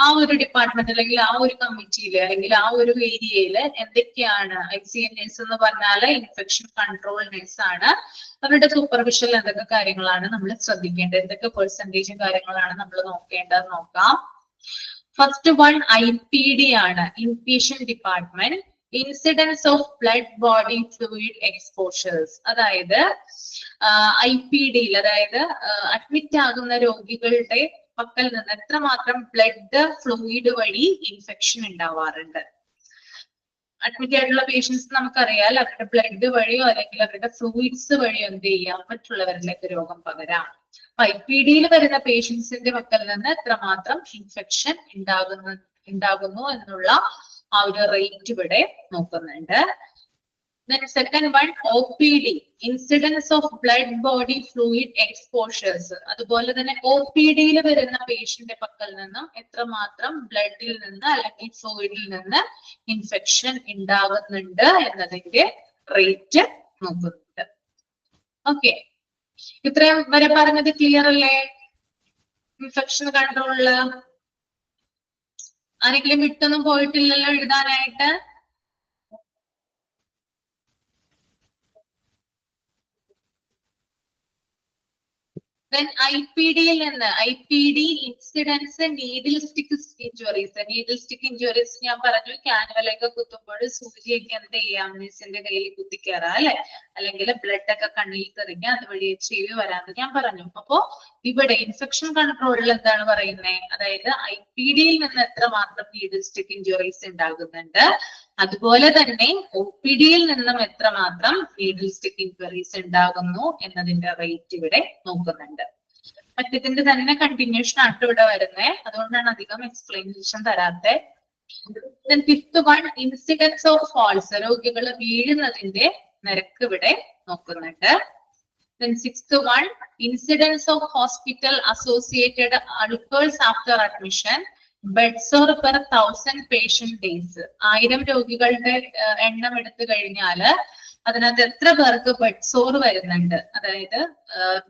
ആ ഒരു ഡിപ്പാർട്ട്മെന്റ് അല്ലെങ്കിൽ ആ ഒരു കമ്മിറ്റിയില് അല്ലെങ്കിൽ ആ ഒരു ഏരിയയില് എന്തൊക്കെയാണ് ICN നഴ്സ് എന്ന് പറഞ്ഞാല് ഇൻഫെക്ഷൻ കൺട്രോൾ നഴ്സ് ആണ്. അവരുടെ സൂപ്പർവിഷനിൽ എന്തൊക്കെ കാര്യങ്ങളാണ് നമ്മൾ ശ്രദ്ധിക്കേണ്ടത്, എന്തൊക്കെ പെർസെന്റേജും കാര്യങ്ങളാണ് നമ്മൾ നോക്കേണ്ടത് നോക്കാം. ഫസ്റ്റ് വൺ IPD ആണ്, inpatient department. Incidents of blood body fluid exposures. അതായത് IPDയിൽ അതായത് അഡ്മിറ്റ് ആകുന്ന രോഗികളുടെ പക്കൽ നിന്ന് എത്രമാത്രം ബ്ലഡ് ഫ്ലൂയിഡ് വഴി ഇൻഫെക്ഷൻ ഉണ്ടാവാറുണ്ട്. അഡ്മിറ്റ് ആയിട്ടുള്ള പേഷ്യൻസ് നമുക്കറിയാം അവരുടെ ബ്ലഡ് വഴിയോ അല്ലെങ്കിൽ അവരുടെ ഫ്ലൂയിഡ്സ് വഴിയോ എന്ത് ചെയ്യാം, മറ്റുള്ളവരിലേക്ക് രോഗം പകരാം. IPDയിൽ വരുന്ന പേഷ്യൻസിന്റെ പക്കൽ നിന്ന് എത്രമാത്രം ഇൻഫെക്ഷൻ ഉണ്ടാകുന്നു എന്നുള്ള ആ ഒരു റേറ്റ് ഇവിടെ നോക്കുന്നുണ്ട്. Then second one, OPD, incidence of blood body fluid exposures. അതുപോലെ തന്നെ OPDയിൽ വരുന്ന പേഷ്യന്റെ പക്കൽ നിന്നും എത്രമാത്രം ബ്ലഡിൽ നിന്ന് അല്ലെങ്കിൽ ഫ്ലൂയിഡിൽ നിന്ന് ഇൻഫെക്ഷൻ ഉണ്ടാകുന്നുണ്ട് എന്നതിന്റെ റേറ്റ് നോക്കുന്നുണ്ട്. ഓക്കെ, ഇത്രയും വരെ പറഞ്ഞത് ക്ലിയർ അല്ലേ? ഇൻഫെക്ഷൻ കൺട്രോളില് ആരെങ്കിലും വിട്ടൊന്നും പോയിട്ടില്ലല്ലോ എഴുതാനായിട്ട്? Then IPD incidence needle stick injuries. Needle stick injuries ഞാൻ പറഞ്ഞു കാനുവലൊക്കെ കുത്തുമ്പോൾ സൂചിയൊക്കെ എന്ത് ചെയ്യാം മിസ്സിന്റെ കയ്യിൽ കുത്തിക്കേറാ അല്ലെ, അല്ലെങ്കിൽ ബ്ലഡ് ഒക്കെ കണ്ണിൽ തെറിഞ്ഞ അതുവഴി HIV വരാന്ന് ഞാൻ പറഞ്ഞു. അപ്പോ ഇവിടെ ഇൻഫെക്ഷൻ കൺട്രോളിൽ എന്താണ് പറയുന്നത്, അതായത് IPD-യിൽ നിന്ന് എത്രമാത്രം നീഡിൽ സ്റ്റിക്ക് ഇഞ്ചുറീസ് ഉണ്ടാകുന്നുണ്ട്, അതുപോലെ തന്നെ OPD-യിൽ നിന്നും എത്രമാത്രം നീഡിൽ സ്റ്റിക്ക് ഇഞ്ചുറീസ് ഉണ്ടാകുന്നു എന്നതിന്റെ റേറ്റ് ഇവിടെ നോക്കുന്നുണ്ട്. മറ്റതിന്റെ തന്നെ കണ്ടിന്യൂഷൻ ആണ് ഇവിടെ വരുന്നത്, അതുകൊണ്ടാണ് അധികം എക്സ്പ്ലനേഷൻ തരാത്തെ. Fifth one, incidence of falls, രോഗികൾ വീഴുന്നതിന്റെ നിരക്ക് ഇവിടെ നോക്കുന്നുണ്ട്. Sixth one, incidence of hospital associated ulcers after admission, beds or per 1000 patient days. 1000 രോഗികളുടെ എണ്ണം എടുത്തു കഴിഞ്ഞാല് അതിനകത്ത് എത്ര പേർക്ക് ബെഡ് സോർ വരുന്നുണ്ട്, അതായത്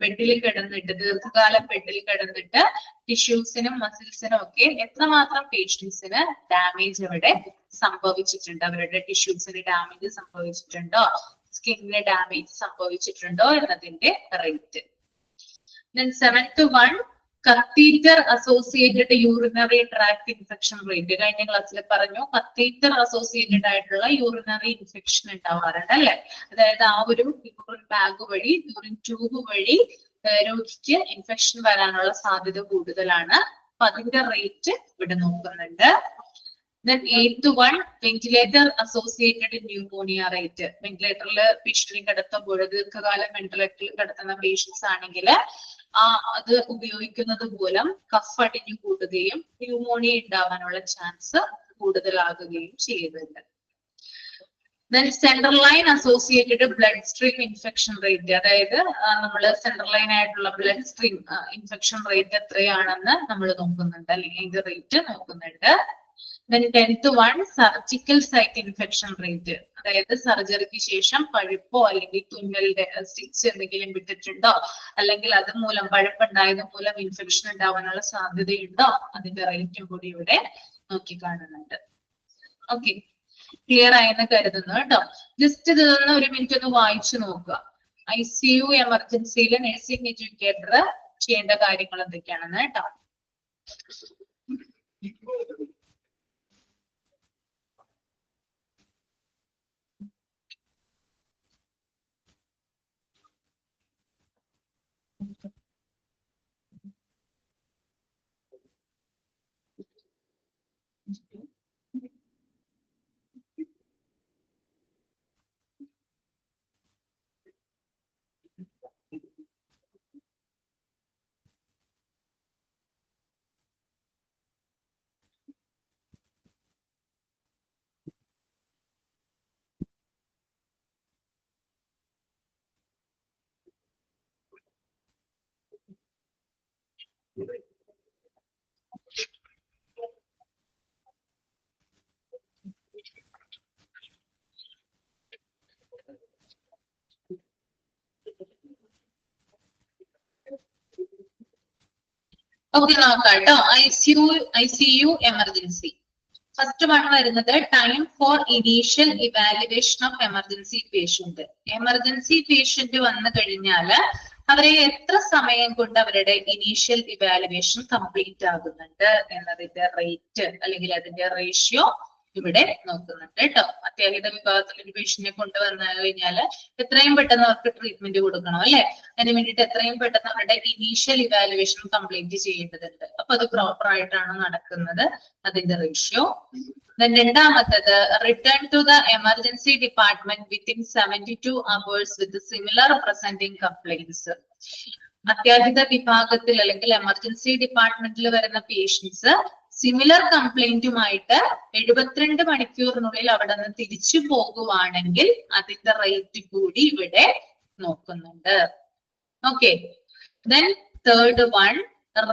ബെഡിൽ കിടന്നിട്ട് ദീർഘകാലം ബെഡിൽ കിടന്നിട്ട് ടിഷ്യൂസിനും മസിൽസിനും ഒക്കെ എത്രമാത്രം പേഷ്യൻസിന് ഡാമേജ് ഇവിടെ സംഭവിച്ചിട്ടുണ്ട്, അവരുടെ ടിഷ്യൂസിന് ഡാമേജ് സംഭവിച്ചിട്ടുണ്ടോ, സ്കിന്നിന് ഡാമേജ് സംഭവിച്ചിട്ടുണ്ടോ എന്നതിന്റെ rate. Seventh one, catheter associated urinary tract infection rate. കഴിഞ്ഞ ക്ലാസ്സിൽ പറഞ്ഞു കത്തീറ്റർ അസോസിയേറ്റഡ് ആയിട്ടുള്ള യൂറിനറി ഇൻഫെക്ഷൻ ഉണ്ടാവാറുണ്ട് അല്ലെ, അതായത് ആ ഒരു യൂറിൻ ബാഗ് വഴി യൂറിൻ ട്യൂബ് വഴി രോഗിക്ക് ഇൻഫെക്ഷൻ വരാനുള്ള സാധ്യത കൂടുതലാണ്. അപ്പൊ അതിന്റെ റേറ്റ് ഇവിടെ നോക്കുന്നുണ്ട്. Eighth one, ventilator associated pneumonia rate. വെന്റിലേറ്ററിൽ പേഷ്യന്റിനെ കിടത്തുമ്പോൾ ദീർഘകാലം വെന്റിലേറ്ററിൽ കിടത്തുന്ന പേഷ്യൻസ് ആണെങ്കിൽ അത് ഉപയോഗിക്കുന്നത് മൂലം കഫ് അടിഞ്ഞു കൂടുകയും ന്യൂമോണിയ ഉണ്ടാവാനുള്ള ചാൻസ് കൂടുതലാകുകയും ചെയ്യുന്നുണ്ട്. Central line associated bloodstream infection rate, അതായത് നമ്മൾ സെൻട്രൽ ലൈൻ ആയിട്ടുള്ള ബ്ലഡ് സ്ട്രീം ഇൻഫെക്ഷൻ റേറ്റ് എത്രയാണെന്ന് നമ്മൾ നോക്കുന്നുണ്ട്, അല്ലെങ്കിൽ ഇതിന്റെ റേറ്റ് നോക്കുന്നുണ്ട്. Tenth one, surgical site infection rate, അതായത് സർജറിക്ക് ശേഷം പഴുപ്പോ അല്ലെങ്കിൽ തുന്നലിന്റെ സ്റ്റിച്ച് എന്തെങ്കിലും വിട്ടിട്ടുണ്ടോ, അല്ലെങ്കിൽ അത് മൂലം പഴുപ്പുണ്ടായത് മൂലം ഇൻഫെക്ഷൻ ഉണ്ടാവാനുള്ള സാധ്യതയുണ്ടോ, അതിന്റെ റേറ്റും കൂടി ഇവിടെ നോക്കി കാണുന്നുണ്ട്. ഓക്കെ, ക്ലിയർ ആയെന്ന് കരുതുന്നു കേട്ടോ. ജസ്റ്റ് ഇതൊന്ന് ഒരു മിനിറ്റ് ഒന്ന് വായിച്ചു നോക്കുക. ICU എമർജൻസിയിൽ നഴ്സിംഗ് എഡ്യൂക്കേറ്റർ ചെയ്യേണ്ട കാര്യങ്ങൾ എന്തൊക്കെയാണെന്ന് കേട്ടോ. ഓക്കെ, നോക്കാം കേട്ടോ. ICU emergency. ഫസ്റ്റ് വൺ വരുന്നത് time for initial evaluation of emergency patient. Emergency patient വന്നു കഴിഞ്ഞാല് അവരെ എത്ര സമയം കൊണ്ട് അവരുടെ ഇനീഷ്യൽ ഇവാലുവേഷൻ കംപ്ലീറ്റ് ആകുന്നുണ്ട് എന്നതിന്റെ റേറ്റ് അല്ലെങ്കിൽ അതിന്റെ റേഷ്യോ ഇവിടെ നോക്കുന്നുണ്ട് കേട്ടോ. അത്യാഹിത വിഭാഗത്തിൽ ഒരു പേഷ്യന്റിനെ കൊണ്ടുവന്നു കഴിഞ്ഞാൽ എത്രയും പെട്ടെന്ന് അവർക്ക് ട്രീറ്റ്മെന്റ് കൊടുക്കണം അല്ലെ, അതിന് വേണ്ടിയിട്ട് എത്രയും പെട്ടെന്ന് അവരുടെ ഇനീഷ്യൽ ഇവാലുവേഷൻ കംപ്ലീറ്റ് ചെയ്യേണ്ടതുണ്ട്. അപ്പൊ അത് പ്രോപ്പർ ആയിട്ടാണ് നടക്കുന്നത്, അതിന്റെ റേഷ്യോ. രണ്ടാമത്തത് return to the emergency department within 72 hours with similar presenting complaints. അത്യാഹിത വിഭാഗത്തിൽ അല്ലെങ്കിൽ എമർജൻസി ഡിപ്പാർട്ട്മെന്റിൽ വരുന്ന പേഷ്യൻസ് സിമിലർ കംപ്ലൈന്റുമായിട്ട് 72 മണിക്കൂറിനുള്ളിൽ അവിടെ നിന്ന് തിരിച്ചു പോകുവാണെങ്കിൽ അതിന്റെ റേറ്റ് കൂടി ഇവിടെ നോക്കുന്നുണ്ട്. Okay, then third one,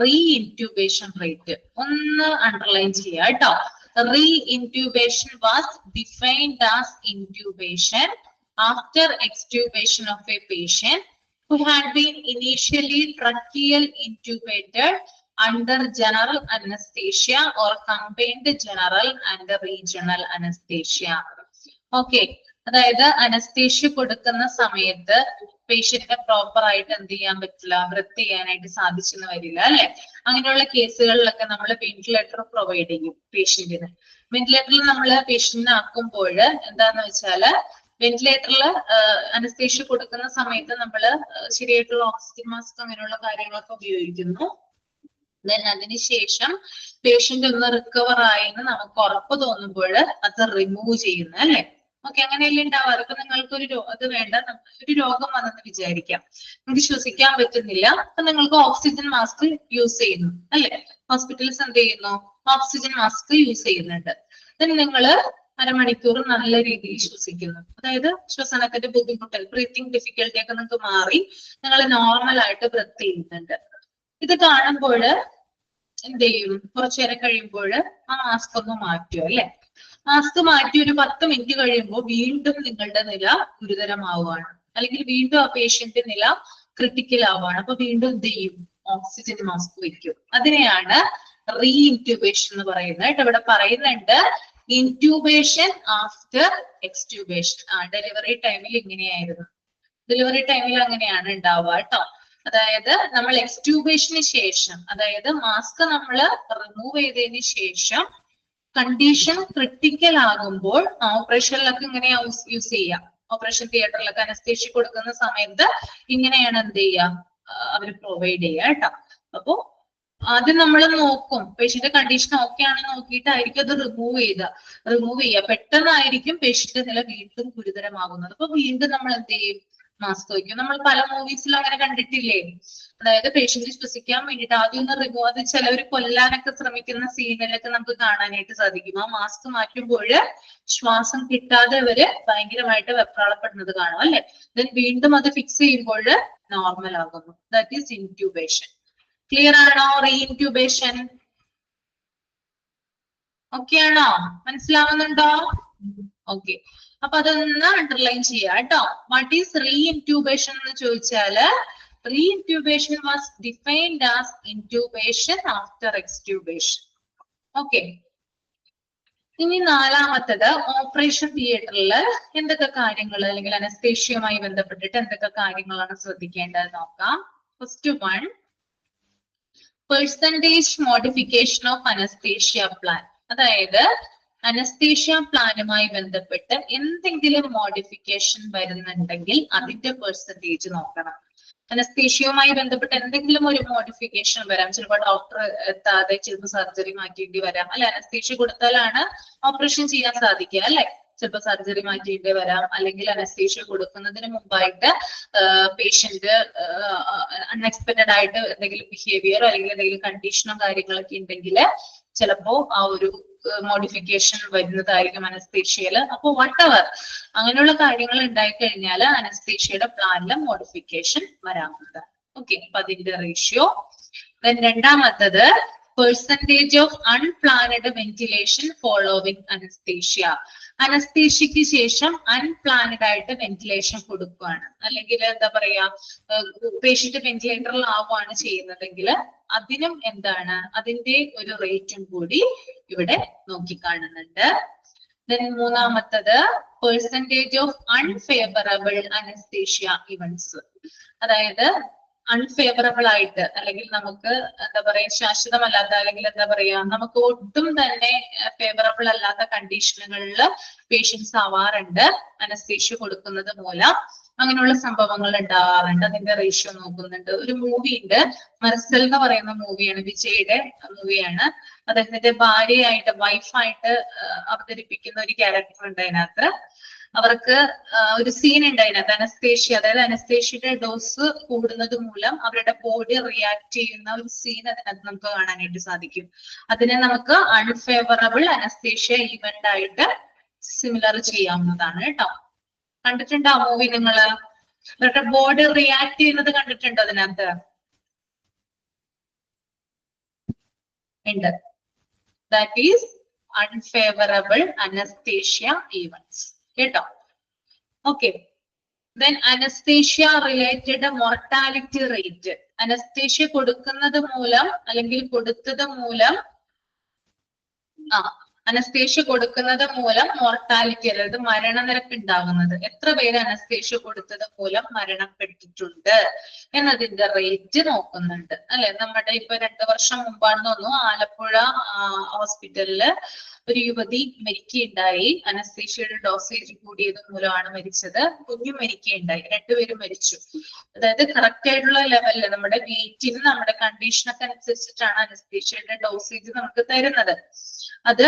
reintubation rate. ഒന്ന് അണ്ടർലൈൻ ചെയ്യാം കേട്ടോ. Re-intubation was defined as intubation after extubation of a patient who had been initially tracheal intubated under general anesthesia or combined general and regional anesthesia. Okay, അതായത് അനസ്തേഷ്യ കൊടുക്കുന്ന സമയത്ത് പേഷ്യന്റിനെ പ്രോപ്പർ ആയിട്ട് എന്ത് ചെയ്യാൻ പറ്റില്ല, ബ്രെത്ത് ചെയ്യാനായിട്ട് സാധിച്ചെന്ന് വരില്ല അല്ലെ. അങ്ങനെയുള്ള കേസുകളിലൊക്കെ നമ്മൾ വെന്റിലേറ്റർ പ്രൊവൈഡ് ചെയ്യും പേഷ്യന്റിന്. വെന്റിലേറ്ററിൽ നമ്മൾ പേഷ്യന്റിനെ ആക്കുമ്പോൾ എന്താന്ന് വെച്ചാല് വെന്റിലേറ്ററിൽ അനസ്തേഷ്യ കൊടുക്കുന്ന സമയത്ത് നമ്മൾ ശരിയായിട്ടുള്ള ഓക്സിജൻ മാസ്ക് അങ്ങനെയുള്ള കാര്യങ്ങളൊക്കെ ഉപയോഗിക്കുന്നു. ദെൻ അതിനുശേഷം പേഷ്യന്റ് ഒന്ന് റിക്കവർ ആയെന്ന് നമുക്ക് ഉറപ്പ് തോന്നുമ്പോൾ അത് റിമൂവ് ചെയ്യുന്നു അല്ലെ. ഓക്കെ, അങ്ങനെയല്ലേ ഉണ്ടാവാറ്. ഇപ്പൊ നിങ്ങൾക്ക് അത് വേണ്ട, ഒരു രോഗം വന്നെന്ന് വിചാരിക്കാം, നിങ്ങൾക്ക് ശ്വസിക്കാൻ പറ്റുന്നില്ല, അപ്പൊ നിങ്ങൾക്ക് ഓക്സിജൻ മാസ്ക് യൂസ് ചെയ്യുന്നു അല്ലെ. ഹോസ്പിറ്റൽസ് എന്ത് ചെയ്യുന്നു, ഓക്സിജൻ മാസ്ക് യൂസ് ചെയ്യുന്നുണ്ട്. ദെൻ നിങ്ങള് അരമണിക്കൂർ നല്ല രീതിയിൽ ശ്വസിക്കുന്നു, അതായത് ശ്വസനത്തിന്റെ ബുദ്ധിമുട്ട്, ബ്രീത്തിങ് ഡിഫിക്കൽറ്റി ഒക്കെ നിങ്ങൾക്ക് മാറി നിങ്ങൾ നോർമൽ ആയിട്ട് ബ്രെത്ത് ചെയ്യുന്നുണ്ട്. ഇത് കാണുമ്പോൾ എന്ത് ചെയ്യും, കുറച്ചു നേരം കഴിയുമ്പോൾ ആ മാസ്ക് ഒന്ന് മാറ്റും അല്ലെ. മാസ്ക് മാറ്റി ഒരു 10 മിനിറ്റ് കഴിയുമ്പോൾ വീണ്ടും നിങ്ങളുടെ നില ഗുരുതരമാവുകയാണ്, അല്ലെങ്കിൽ വീണ്ടും ആ പേഷ്യന്റ് നില ക്രിട്ടിക്കൽ ആവുകയാണ്. അപ്പൊ വീണ്ടും എന്ത് ചെയ്യും, ഓക്സിജൻ മാസ്ക് വെക്കും. അതിനെയാണ് റീ ഇൻറ്റ്യൂബേഷൻ എന്ന് പറയുന്നത്. ഇവിടെ പറയുന്നുണ്ട് ഇൻറ്റ്യൂബേഷൻ ആഫ്റ്റർ എക്സ്റ്യൂബേഷൻ. ഡെലിവറി ടൈമിൽ ഇങ്ങനെയായിരുന്നു, ഡെലിവറി ടൈമിൽ അങ്ങനെയാണ് ഉണ്ടാവുക കേട്ടോ. അതായത് നമ്മൾ എക്സ്റ്യൂബേഷന് ശേഷം, അതായത് മാസ്ക് നമ്മൾ റിമൂവ് ചെയ്തതിന് ശേഷം കണ്ടീഷൻ ക്രിട്ടിക്കൽ ആകുമ്പോൾ ഓപ്പറേഷനിലൊക്കെ ഇങ്ങനെ യൂസ് ചെയ്യാം. ഓപ്പറേഷൻ തിയേറ്ററിലൊക്കെ അനസ്തേഷ്യ കൊടുക്കുന്ന സമയത്ത് ഇങ്ങനെയാണ് എന്ത് ചെയ്യുക, അവര് പ്രൊവൈഡ് ചെയ്യുക കേട്ടോ. അപ്പോ ആദ്യം നമ്മൾ നോക്കും, പേഷ്യന്റ് കണ്ടീഷൻ ഓക്കെ ആണെന്ന് നോക്കിയിട്ടായിരിക്കും അത് റിമൂവ് ചെയ്യുക. പെട്ടെന്നായിരിക്കും പേഷ്യന്റ് നില വീണ്ടും ഗുരുതരമാകുന്നത്. അപ്പൊ വീണ്ടും നമ്മൾ എന്ത് ചെയ്യും, മാസ്ക് വയ്ക്കും. നമ്മൾ പല മൂവീസിലും അങ്ങനെ കണ്ടിട്ടില്ലേ, അതായത് പേഷ്യന്റ് ശ്വസിക്കാൻ വേണ്ടിയിട്ട് ആദ്യം ഒന്ന് റിമൂവ്, അത് ചിലവർ കൊല്ലാനൊക്കെ ശ്രമിക്കുന്ന സീനിലൊക്കെ നമുക്ക് കാണാനായിട്ട് സാധിക്കും. ആ മാസ്ക് മാറ്റുമ്പോൾ ശ്വാസം കിട്ടാതെ അവര് ഭയങ്കരമായിട്ട് വെപ്രാളപ്പെടുന്നത് കാണും അല്ലെ. ദെൻ വീണ്ടും അത് ഫിക്സ് ചെയ്യുമ്പോൾ നോർമൽ ആകുന്നു. That is intubation. ക്ലിയർ ആണോ? റീ ഇൻറ്റ്യൂബേഷൻ ഓക്കെ ആണോ? മനസ്സിലാവുന്നുണ്ടോ? ഓക്കെ, അപ്പൊ അതൊന്ന് അണ്ടർലൈൻ ചെയ്യാം കേട്ടോ. വാട്ട് ഈസ് റീ ഇൻറ്റ്യൂബേഷൻ എന്ന് ചോദിച്ചാല്, reintubation was defined as intubation after extubation. Okay, ഇനി നാലാമത്തത് ഓപ്പറേഷൻ തിയേറ്ററിൽ എന്തൊക്കെ കാര്യങ്ങൾ, അല്ലെങ്കിൽ അനസ്തേഷ്യയുമായി ബന്ധപ്പെട്ടിട്ട് എന്തൊക്കെ കാര്യങ്ങളാണ് ശ്രദ്ധിക്കേണ്ടത് നോക്കാം. First one, percentage modification of anaesthesia plan. അതായത് അനസ്തേഷ്യ പ്ലാനുമായി ബന്ധപ്പെട്ട് എന്തെങ്കിലും മോഡിഫിക്കേഷൻ വരുന്നുണ്ടെങ്കിൽ അതിന്റെ പെർസെന്റേജ് നോക്കണം. അനസ്തേഷ്യയുമായി ബന്ധപ്പെട്ട് എന്തെങ്കിലും ഒരു മോഡിഫിക്കേഷൻ വരാം. ചിലപ്പോൾ ഡോക്ടർ എത്താതെ ചിലപ്പോൾ സർജറി മാറ്റേണ്ടി വരാം അല്ലെ. അനസ്തേഷ്യ കൊടുത്താലാണ് ഓപ്പറേഷൻ ചെയ്യാൻ സാധിക്കുക അല്ലെ. ചിലപ്പോൾ സർജറി മാറ്റേണ്ടി വരാം, അല്ലെങ്കിൽ അനസ്തേഷ്യ കൊടുക്കുന്നതിന് മുമ്പായിട്ട് പേഷ്യന്റ് അൺഎക്സ്പെക്ടഡ് ആയിട്ട് എന്തെങ്കിലും ബിഹേവിയറോ അല്ലെങ്കിൽ എന്തെങ്കിലും കണ്ടീഷനോ കാര്യങ്ങളൊക്കെ ഉണ്ടെങ്കിൽ ചിലപ്പോ ആ ഒരു മോഡിഫിക്കേഷൻ വരുന്നതായിരിക്കും അനസ്തേഷ്യയില്. അപ്പൊ വട്ടെവർ അങ്ങനെയുള്ള കാര്യങ്ങൾ ഉണ്ടായിക്കഴിഞ്ഞാൽ അനസ്തേഷ്യയുടെ പ്ലാനില് മോഡിഫിക്കേഷൻ വരാവുന്നതാണ്. ഓക്കെ, അപ്പൊ അതിന്റെ റേഷ്യോ. രണ്ടാമത്തത്, percentage of unplanned ventilation following anaesthesia. അനസ്തേഷ്യക്ക് ശേഷം അൺപ്ലാനഡ് ആയിട്ട് വെന്റിലേഷൻ കൊടുക്കുകയാണ്, അല്ലെങ്കിൽ എന്താ പറയാ പേഷ്യന്റ് വെന്റിലേറ്ററിൽ ആവുകയാണ് ചെയ്യുന്നതെങ്കിൽ അതിനും എന്താണ്, അതിന്റെ ഒരു റേറ്റും കൂടി ഇവിടെ നോക്കിക്കാണുന്നുണ്ട്. ദെൻ മൂന്നാമത്തത്, percentage of unfavourable anaesthesia events. അതായത് അൺഫേവറബിൾ ആയിട്ട്, അല്ലെങ്കിൽ നമുക്ക് എന്താ പറയാ ശാശ്വതമല്ലാത്ത, അല്ലെങ്കിൽ എന്താ പറയാ നമുക്ക് ഒട്ടും തന്നെ ഫേവറബിൾ അല്ലാത്ത കണ്ടീഷനുകളിൽ പേഷ്യൻസ് ആവാറുണ്ട് അനസ്തേഷ്യ കൊടുക്കുന്നത് മൂലം. അങ്ങനെയുള്ള സംഭവങ്ങൾ ഉണ്ടാവാറുണ്ട്. അതിന്റെ റേഷ്യോ നോക്കുന്നുണ്ട്. ഒരു മൂവി ഉണ്ട്, മെർസൽ എന്ന് പറയുന്ന മൂവിയാണ്, വിജയുടെ മൂവിയാണ്. അദ്ദേഹത്തിന്റെ ഭാര്യയായിട്ട്, വൈഫായിട്ട് അവതരിപ്പിക്കുന്ന ഒരു ക്യാരക്ടർ ഉണ്ട് അതിനകത്ത്. അവർക്ക് ഒരു സീൻ ഉണ്ട് അതിനകത്ത്, അനസ്തേഷ്യ, അതായത് അനസ്തേഷ്യയുടെ ഡോസ് കൂടുന്നത് മൂലം അവരുടെ ബോഡി റിയാക്ട് ചെയ്യുന്ന ഒരു സീൻ അതിനകത്ത് നമുക്ക് കാണാനായിട്ട് സാധിക്കും. അതിനെ നമുക്ക് അൺഫേവറബിൾ അനസ്തേഷ്യ ഈവന്റ് ആയിട്ട് സിമിലർ ചെയ്യാവുന്നതാണ് കേട്ടോ. കണ്ടിട്ടുണ്ടോ ആ മൂവി നിങ്ങള്? അവരുടെ ബോഡി റിയാക്ട് ചെയ്യുന്നത് കണ്ടിട്ടുണ്ടോ അതിനകത്ത്? ഉണ്ട്. That is unfavourable anaesthesia events കേട്ടോ. Okay, then anaesthesia related mortality rate. Anaesthesia കൊടുക്കുന്നത് മൂലം അല്ലെങ്കിൽ കൊടുത്തത് മൂലം അനസ്തേഷ്യ കൊടുക്കുന്നത് മൂലം മോർട്ടാലിറ്റി, അതായത് മരണനിരക്ക് ഉണ്ടാകുന്നത്, എത്ര പേര് അനസ്തേഷ്യ കൊടുത്തത് മൂലം മരണപ്പെട്ടിട്ടുണ്ട് എന്നതിന്റെ റേറ്റ് നോക്കുന്നുണ്ട് അല്ലെ. നമ്മുടെ ഇപ്പൊ 2 വർഷം മുമ്പാണെന്ന് തോന്നുന്നു ആലപ്പുഴ ഹോസ്പിറ്റലില് ഒരു യുവതി മരിക്കുകയുണ്ടായി. അനസ്തേഷ്യയുടെ ഡോസേജ് കൂടിയത് മൂലമാണ് മരിച്ചത്. കുഞ്ഞു മരിക്കുകയുണ്ടായി, 2 പേരും മരിച്ചു. അതായത് കറക്റ്റ് ആയിട്ടുള്ള ലെവലില് നമ്മുടെ വെയിറ്റിന് നമ്മുടെ കണ്ടീഷനൊക്കെ അനുസരിച്ചിട്ടാണ് അനസ്തേഷ്യയുടെ ഡോസേജ് നമുക്ക് തരുന്നത്. അത്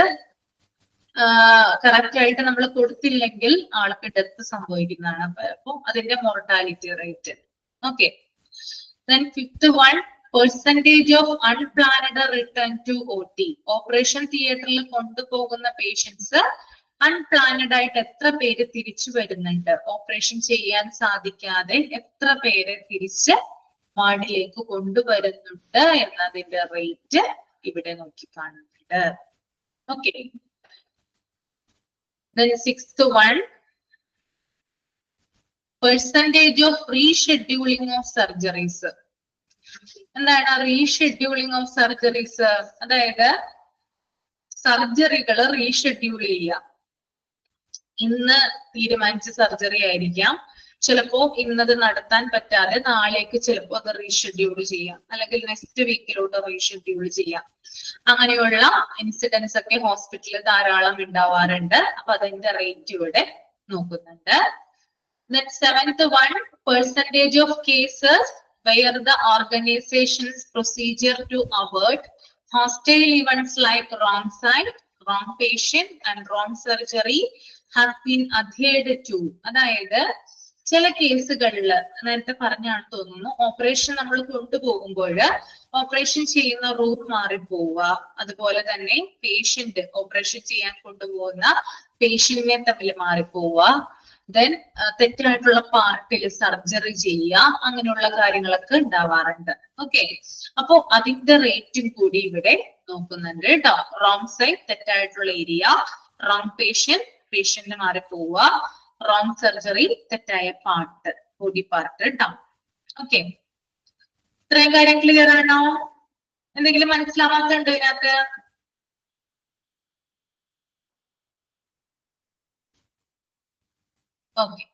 കറക്റ്റ് ആയിട്ട് നമ്മൾ കൊടുത്തില്ലെങ്കിൽ ആൾക്ക് ഡെത്ത് സംഭവിക്കുന്നതാണ്. അപ്പൊ അതിന്റെ mortality rate. Okay, then 5th one, percentage of unplanned return to OT. Operation തിയേറ്ററിൽ കൊണ്ടുപോകുന്ന പേഷ്യൻസ് അൺപ്ലാനഡ് ആയിട്ട് എത്ര പേര് തിരിച്ചു വരുന്നുണ്ട്, ഓപ്പറേഷൻ ചെയ്യാൻ സാധിക്കാതെ എത്ര പേര് തിരിച്ച് വാർഡിലേക്ക് കൊണ്ടുവരുന്നുണ്ട് എന്നതിന്റെ റേറ്റ് ഇവിടെ നോക്കി കാണുന്നുണ്ട്. Okay, then 6th one, percentage of rescheduling of surgeries. എന്താണ് റീഷെഡ്യൂളിംഗ് ഓഫ് സർജറീസ്? അതായത് സർജറികൾ റീഷെഡ്യൂൾ ചെയ്യുക. ഇന്ന് തീരുമാനിച്ച സർജറി ആയിരിക്കാം, ചിലപ്പോ ഇന്നത് നടത്താൻ പറ്റാതെ നാളേക്ക് ചിലപ്പോ അത് റീഷെഡ്യൂൾ ചെയ്യാം, അല്ലെങ്കിൽ നെക്സ്റ്റ് വീക്കിലോട്ട് റീഷെഡ്യൂൾ ചെയ്യാം. അങ്ങനെയുള്ള ഇൻസിഡൻസ് ഒക്കെ ഹോസ്പിറ്റലിൽ ധാരാളം ഉണ്ടാവാറുണ്ട്. അപ്പൊ അതിന്റെ റേറ്റ് ഇവിടെ നോക്കുന്നുണ്ട്. Then 7th one, percentage of cases where the organization's procedure to avert hostile events like wrong site, wrong patient and wrong surgery have been adhered to. അതായത് ചില കേസുകളിൽ നേരത്തെ പറഞ്ഞാണ് തോന്നുന്നു, ഓപ്പറേഷൻ നമ്മൾ കൊണ്ടുപോകുമ്പോൾ ഓപ്പറേഷൻ ചെയ്യുന്ന റൂട്ട് മാറിപ്പോവുക, അതുപോലെ തന്നെ പേഷ്യന്റ് ഓപ്പറേഷൻ ചെയ്യാൻ കൊണ്ടുപോകുന്ന പേഷ്യന്റിനെ തമ്മിൽ മാറിപ്പോവുക, ദെൻ തെറ്റായിട്ടുള്ള പാർട്ടിൽ സർജറി ചെയ്യുക, അങ്ങനെയുള്ള കാര്യങ്ങളൊക്കെ ഉണ്ടാവാറുണ്ട്. ഓക്കെ, അപ്പോ അതിന്റെ റേറ്റും കൂടി ഇവിടെ നോക്കുന്നുണ്ട് കേട്ടോ. റോങ് സൈഡ് തെറ്റായിട്ടുള്ള ഏരിയ, റോങ് പേഷ്യന്റ് മാറിപ്പോവുക, റോങ് സർജറി തെറ്റായ പാർട്ട്, ബോഡി പാർട്ട് കേട്ടോ. ഓക്കെ, ഇത്രയും കാര്യം ക്ലിയർ ആണോ? എന്തെങ്കിലും മനസ്സിലാവാത്തുണ്ടോ ഇതിനകത്ത്? Okay,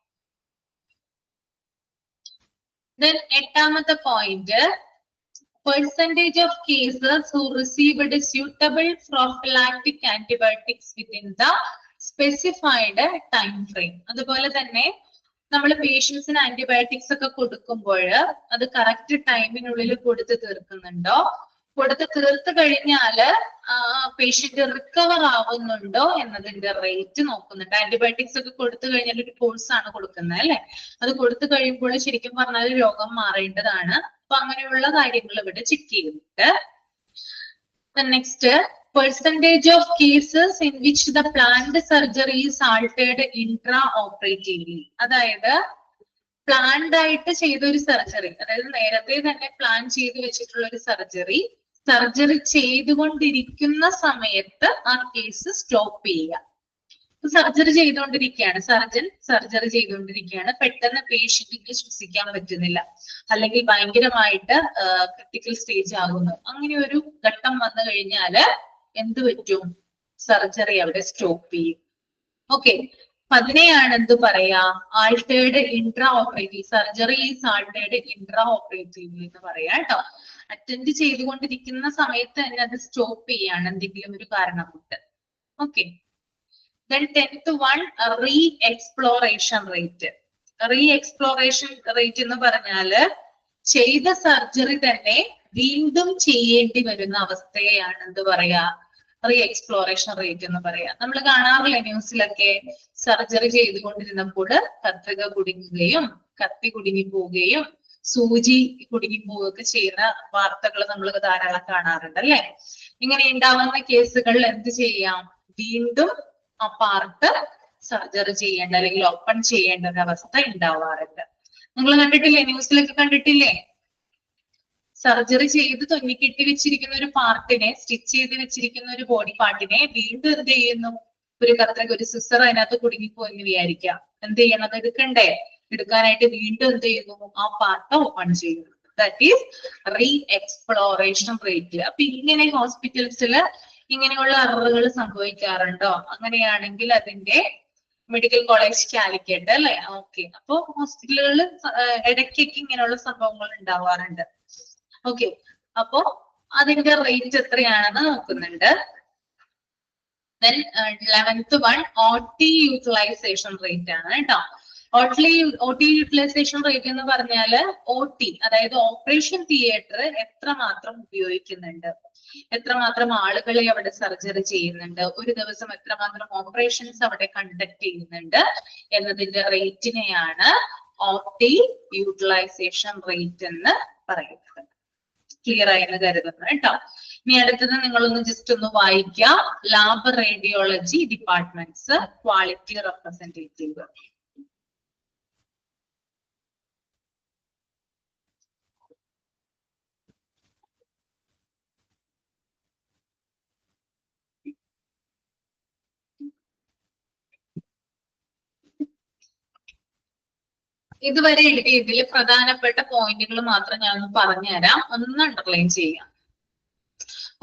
then 8th point, percentage of cases who received suitable prophylactic antibiotics within the specified time frame. അതുപോലെ തന്നെ നമ്മൾ പേഷ്യൻസിന് ആന്റിബയോട്ടിക്സ് ഒക്കെ കൊടുക്കുമ്പോൾ അത് കറക്റ്റ് ടൈമിനുള്ളിൽ കൊടുത്തു തീർക്കുന്നുണ്ടോ, കൊടുത്ത് തീർത്ത് കഴിഞ്ഞാല് പേഷ്യന്റ് റിക്കവർ ആവുന്നുണ്ടോ എന്നതിന്റെ റേറ്റ് നോക്കുന്നുണ്ട്. ആന്റിബയോട്ടിക്സ് ഒക്കെ കൊടുത്തു കഴിഞ്ഞാൽ ഒരു കോഴ്സ് ആണ് കൊടുക്കുന്നത് അല്ലെ, അത് കൊടുത്തു കഴിയുമ്പോൾ ശരിക്കും പറഞ്ഞാൽ രോഗം മാറേണ്ടതാണ്. അപ്പൊ അങ്ങനെയുള്ള കാര്യങ്ങൾ ഇവിടെ ചെക്ക് ചെയ്യുന്നുണ്ട്. Next, percentage of cases in which the planned surgery is altered intra-operatively. അതായത് പ്ലാൻഡ് ആയിട്ട് ചെയ്ത ഒരു സർജറി, അതായത് നേരത്തെ തന്നെ പ്ലാൻ ചെയ്ത് വെച്ചിട്ടുള്ള ഒരു സർജറി ചെയ്തുകൊണ്ടിരിക്കുന്ന സമയത്ത് ആ കേസ് സ്റ്റോപ്പ് ചെയ്യുക. സർജറി ചെയ്തുകൊണ്ടിരിക്കുകയാണ്, സർജൻ സർജറി ചെയ്തുകൊണ്ടിരിക്കുകയാണ്, പെട്ടെന്ന് പേഷ്യന്റിന് ശ്വസിക്കാൻ പറ്റുന്നില്ല, അല്ലെങ്കിൽ ഭയങ്കരമായിട്ട് ക്രിട്ടിക്കൽ സ്റ്റേജ് ആകുന്നു, അങ്ങനെ ഒരു ഘട്ടം വന്നു കഴിഞ്ഞാല് എന്ത് പറ്റും? സർജറി അവിടെ സ്റ്റോപ്പ് ചെയ്യും. ഓക്കെ, അതിനെയാണ് എന്ത് പറയാ? Altered intra operative surgery is altered intra operative എന്ന് പറയാ കേട്ടോ. അറ്റൻഡ് ചെയ്തുകൊണ്ടിരിക്കുന്ന സമയത്ത് തന്നെ അത് സ്റ്റോപ്പ് ചെയ്യാണ് എന്തെങ്കിലും ഒരു കാരണം കൊണ്ട്. Okay, then 10th one, re-exploration rate. re-exploration rate എന്ന് പറഞ്ഞാല് ചെയ്ത സർജറി തന്നെ വീണ്ടും ചെയ്യേണ്ടി വരുന്ന അവസ്ഥയാണ് എന്ത് പറയാ? റീഎക്സ്പ്ലോറേഷൻ റേറ്റ് എന്ന് പറയാം. നമ്മൾ കാണാറില്ല ന്യൂസിലൊക്കെ, സർജറി ചെയ്തുകൊണ്ടിരുന്നപ്പോൾ കത്രിക കുടുങ്ങുകയും കത്തി കുടുങ്ങി പോവുകയും സൂചി കുടുങ്ങി പോവുകയൊക്കെ ചെയ്യുന്ന വാർത്തകൾ നമ്മൾ ധാരാളം കാണാറുണ്ട് അല്ലെ. ഇങ്ങനെ ഉണ്ടാവുന്ന കേസുകളിൽ എന്ത് ചെയ്യാം? വീണ്ടും ആ പാർട്ട് സർജറി ചെയ്യേണ്ട അല്ലെങ്കിൽ ഓപ്പൺ ചെയ്യേണ്ട ഒരു അവസ്ഥ ഉണ്ടാവാറുണ്ട്. നിങ്ങൾ കണ്ടിട്ടില്ലേ? ന്യൂസിലൊക്കെ കണ്ടിട്ടില്ലേ? സർജറി ചെയ്ത് തൊന്നിക്കെട്ടി വെച്ചിരിക്കുന്ന ഒരു പാർട്ടിനെ, സ്റ്റിച്ച് ചെയ്ത് വെച്ചിരിക്കുന്ന ഒരു ബോഡി പാർട്ടിനെ വീണ്ടും എന്ത് ചെയ്യുന്നു? ഒരു കത്രിക, ഒരു സിസർ അതിനകത്ത് കുടുങ്ങിപ്പോയെന്ന് വിചാരിക്കാം. എന്ത് ചെയ്യണം? അത് എടുക്കണ്ടേ? എടുക്കാനായിട്ട് വീണ്ടും എന്ത് ചെയ്യുന്നു? ആ പാർട്ട് ഓപ്പൺ ചെയ്യുന്നു. That is re exploration rate. അപ്പൊ ഇങ്ങനെ ഹോസ്പിറ്റൽസിൽ ഇങ്ങനെയുള്ള എററുകൾ സംഭവിക്കാറുണ്ടോ? അങ്ങനെയാണെങ്കിൽ അതിന്റെ മെഡിക്കൽ കോളേജ് കാലിക്കറ്റ് അല്ലെ? ഓക്കെ. അപ്പൊ ഹോസ്പിറ്റലുകളിൽ ഇടയ്ക്കൊക്കെ ഇങ്ങനെയുള്ള സംഭവങ്ങൾ ഉണ്ടാവാറുണ്ട്. ഓക്കെ. അപ്പോ അതിന്റെ റേറ്റ് എത്രയാണെന്ന് നോക്കുന്നുണ്ട്. Then 11th one OT utilization rate ആണ് കേട്ടോ. OT utilization rate എന്ന് പറഞ്ഞാല് OT അതായത് ഓപ്പറേഷൻ തിയേറ്റർ എത്രമാത്രം ഉപയോഗിക്കുന്നുണ്ട്, എത്രമാത്രം ആളുകളെ അവിടെ സർജറി ചെയ്യുന്നുണ്ട്, ഒരു ദിവസം എത്രമാത്രം ഓപ്പറേഷൻസ് അവിടെ കണ്ടക്ട് ചെയ്യുന്നുണ്ട് എന്നതിന്റെ റേറ്റിനെയാണ് OT യൂട്ടിലൈസേഷൻ റേറ്റ് എന്ന് പറയുന്നത്. ക്ലിയർ ആയെന്ന് കരുതുന്നു കേട്ടോ. ഇനി അടുത്തത് നിങ്ങളൊന്ന് ജസ്റ്റ് ഒന്ന് വായിക്കാം. Lab radiology departments quality representative. ഇതുവരെ എഴുതിയതിൽ പ്രധാനപ്പെട്ട പോയിന്റുകൾ മാത്രം ഞാൻ ഒന്ന് പറഞ്ഞുതരാം. ഒന്ന് അണ്ടർലൈൻ ചെയ്യാം.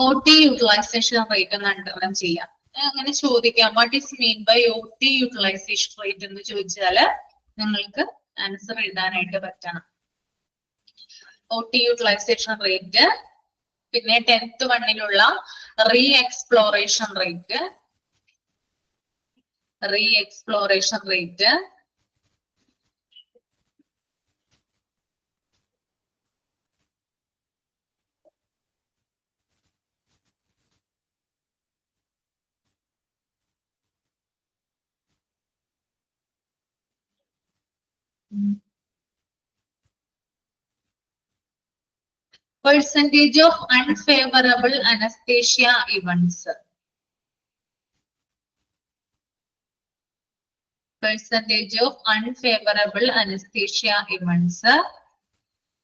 OT യൂട്ടിലൈസേഷൻ റേറ്റ് ഒന്ന് അണ്ടർലൈൻ ചെയ്യാം. അങ്ങനെ ചോദിക്കാം, what is mean by OT utilisation rate എന്ന് ചോദിച്ചാല് നിങ്ങൾക്ക് ആൻസർ എഴുതാനായിട്ട് പറ്റണം. OT യൂട്ടിലൈസേഷൻ റേറ്റ്, പിന്നെ 10th വണ്ണിലുള്ള reexploration rate, percentage of unfavorable anesthesia events.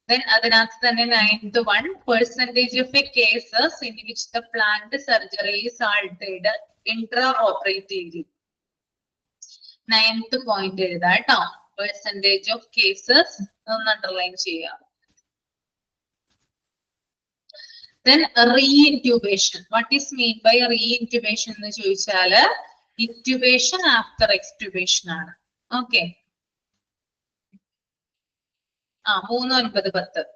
Then അതിനകത്ത് തന്നെ 9th one, percentage of cases in which the planned surgery is altered intraoperatively. 9th point എഴുതാം കേട്ടോ. percentage of cases ഒന്ന് അണ്ടർലൈൻ ചെയ്യാം. Then re-intubation. What is mean by re-intubation എന്ന് ചോദിച്ചാല് intubation after extubation ആണ്. Okay. 3, 9, 10.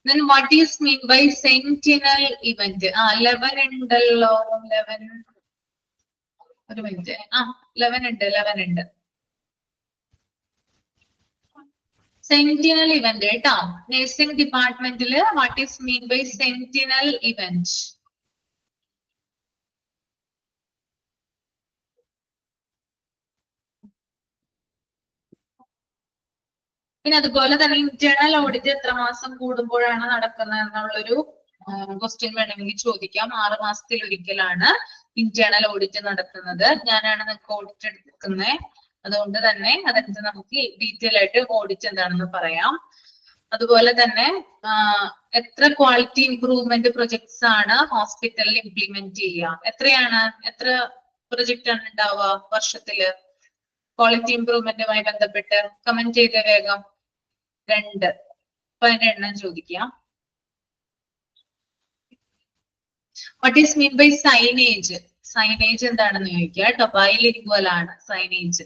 Then what is mean by sentinel event? 11 ഉണ്ടല്ലോ. 11 ഒരു മിനിറ്റ്. 11 ഉണ്ട്. സെന്റിനൽ ഇവന്റ് കേട്ടോ. നഴ്സിംഗ് ഡിപ്പാർട്ട്മെന്റില് what is mean by sentinel event? പിന്നെ അതുപോലെ തന്നെ ഇന്റേണൽ ഓഡിറ്റ് എത്ര മാസം കൂടുമ്പോഴാണ് നടക്കുന്നത് എന്നുള്ളൊരു ക്വസ്റ്റ്യൻ വേണമെങ്കിൽ ചോദിക്കാം. 6 മാസത്തിൽ ഒരിക്കലാണ് ഇന്റേണൽ ഓഡിറ്റ് നടത്തുന്നത്. ഞാനാണ് നിങ്ങൾക്ക് ഓഡിറ്റ് എടുക്കുന്നത്. അതുകൊണ്ട് തന്നെ അതനുസരിച്ച് നമുക്ക് ഡീറ്റെയിൽ ആയിട്ട് ഓഡിറ്റ് എന്താണെന്ന് പറയാം. അതുപോലെ തന്നെ എത്ര ക്വാളിറ്റി ഇംപ്രൂവ്മെന്റ് പ്രൊജക്ട്സ് ആണ് ഹോസ്പിറ്റലിൽ ഇംപ്ലിമെന്റ് ചെയ്യുക? എത്ര പ്രൊജക്റ്റ് ആണ് ഉണ്ടാവുക വർഷത്തില് ക്വാളിറ്റി ഇംപ്രൂവ്മെന്റുമായി ബന്ധപ്പെട്ട്? കമന്റ് ചെയ്ത വേഗം. 2. അപ്പൊ അതിന്റെ എണ്ണം ചോദിക്കാം. What is mean by signage? Signage എന്താണെന്ന് ചോദിക്കുക കേട്ടോ. ബൈലിംഗ്വൽ ആണ് സൈനേജ്.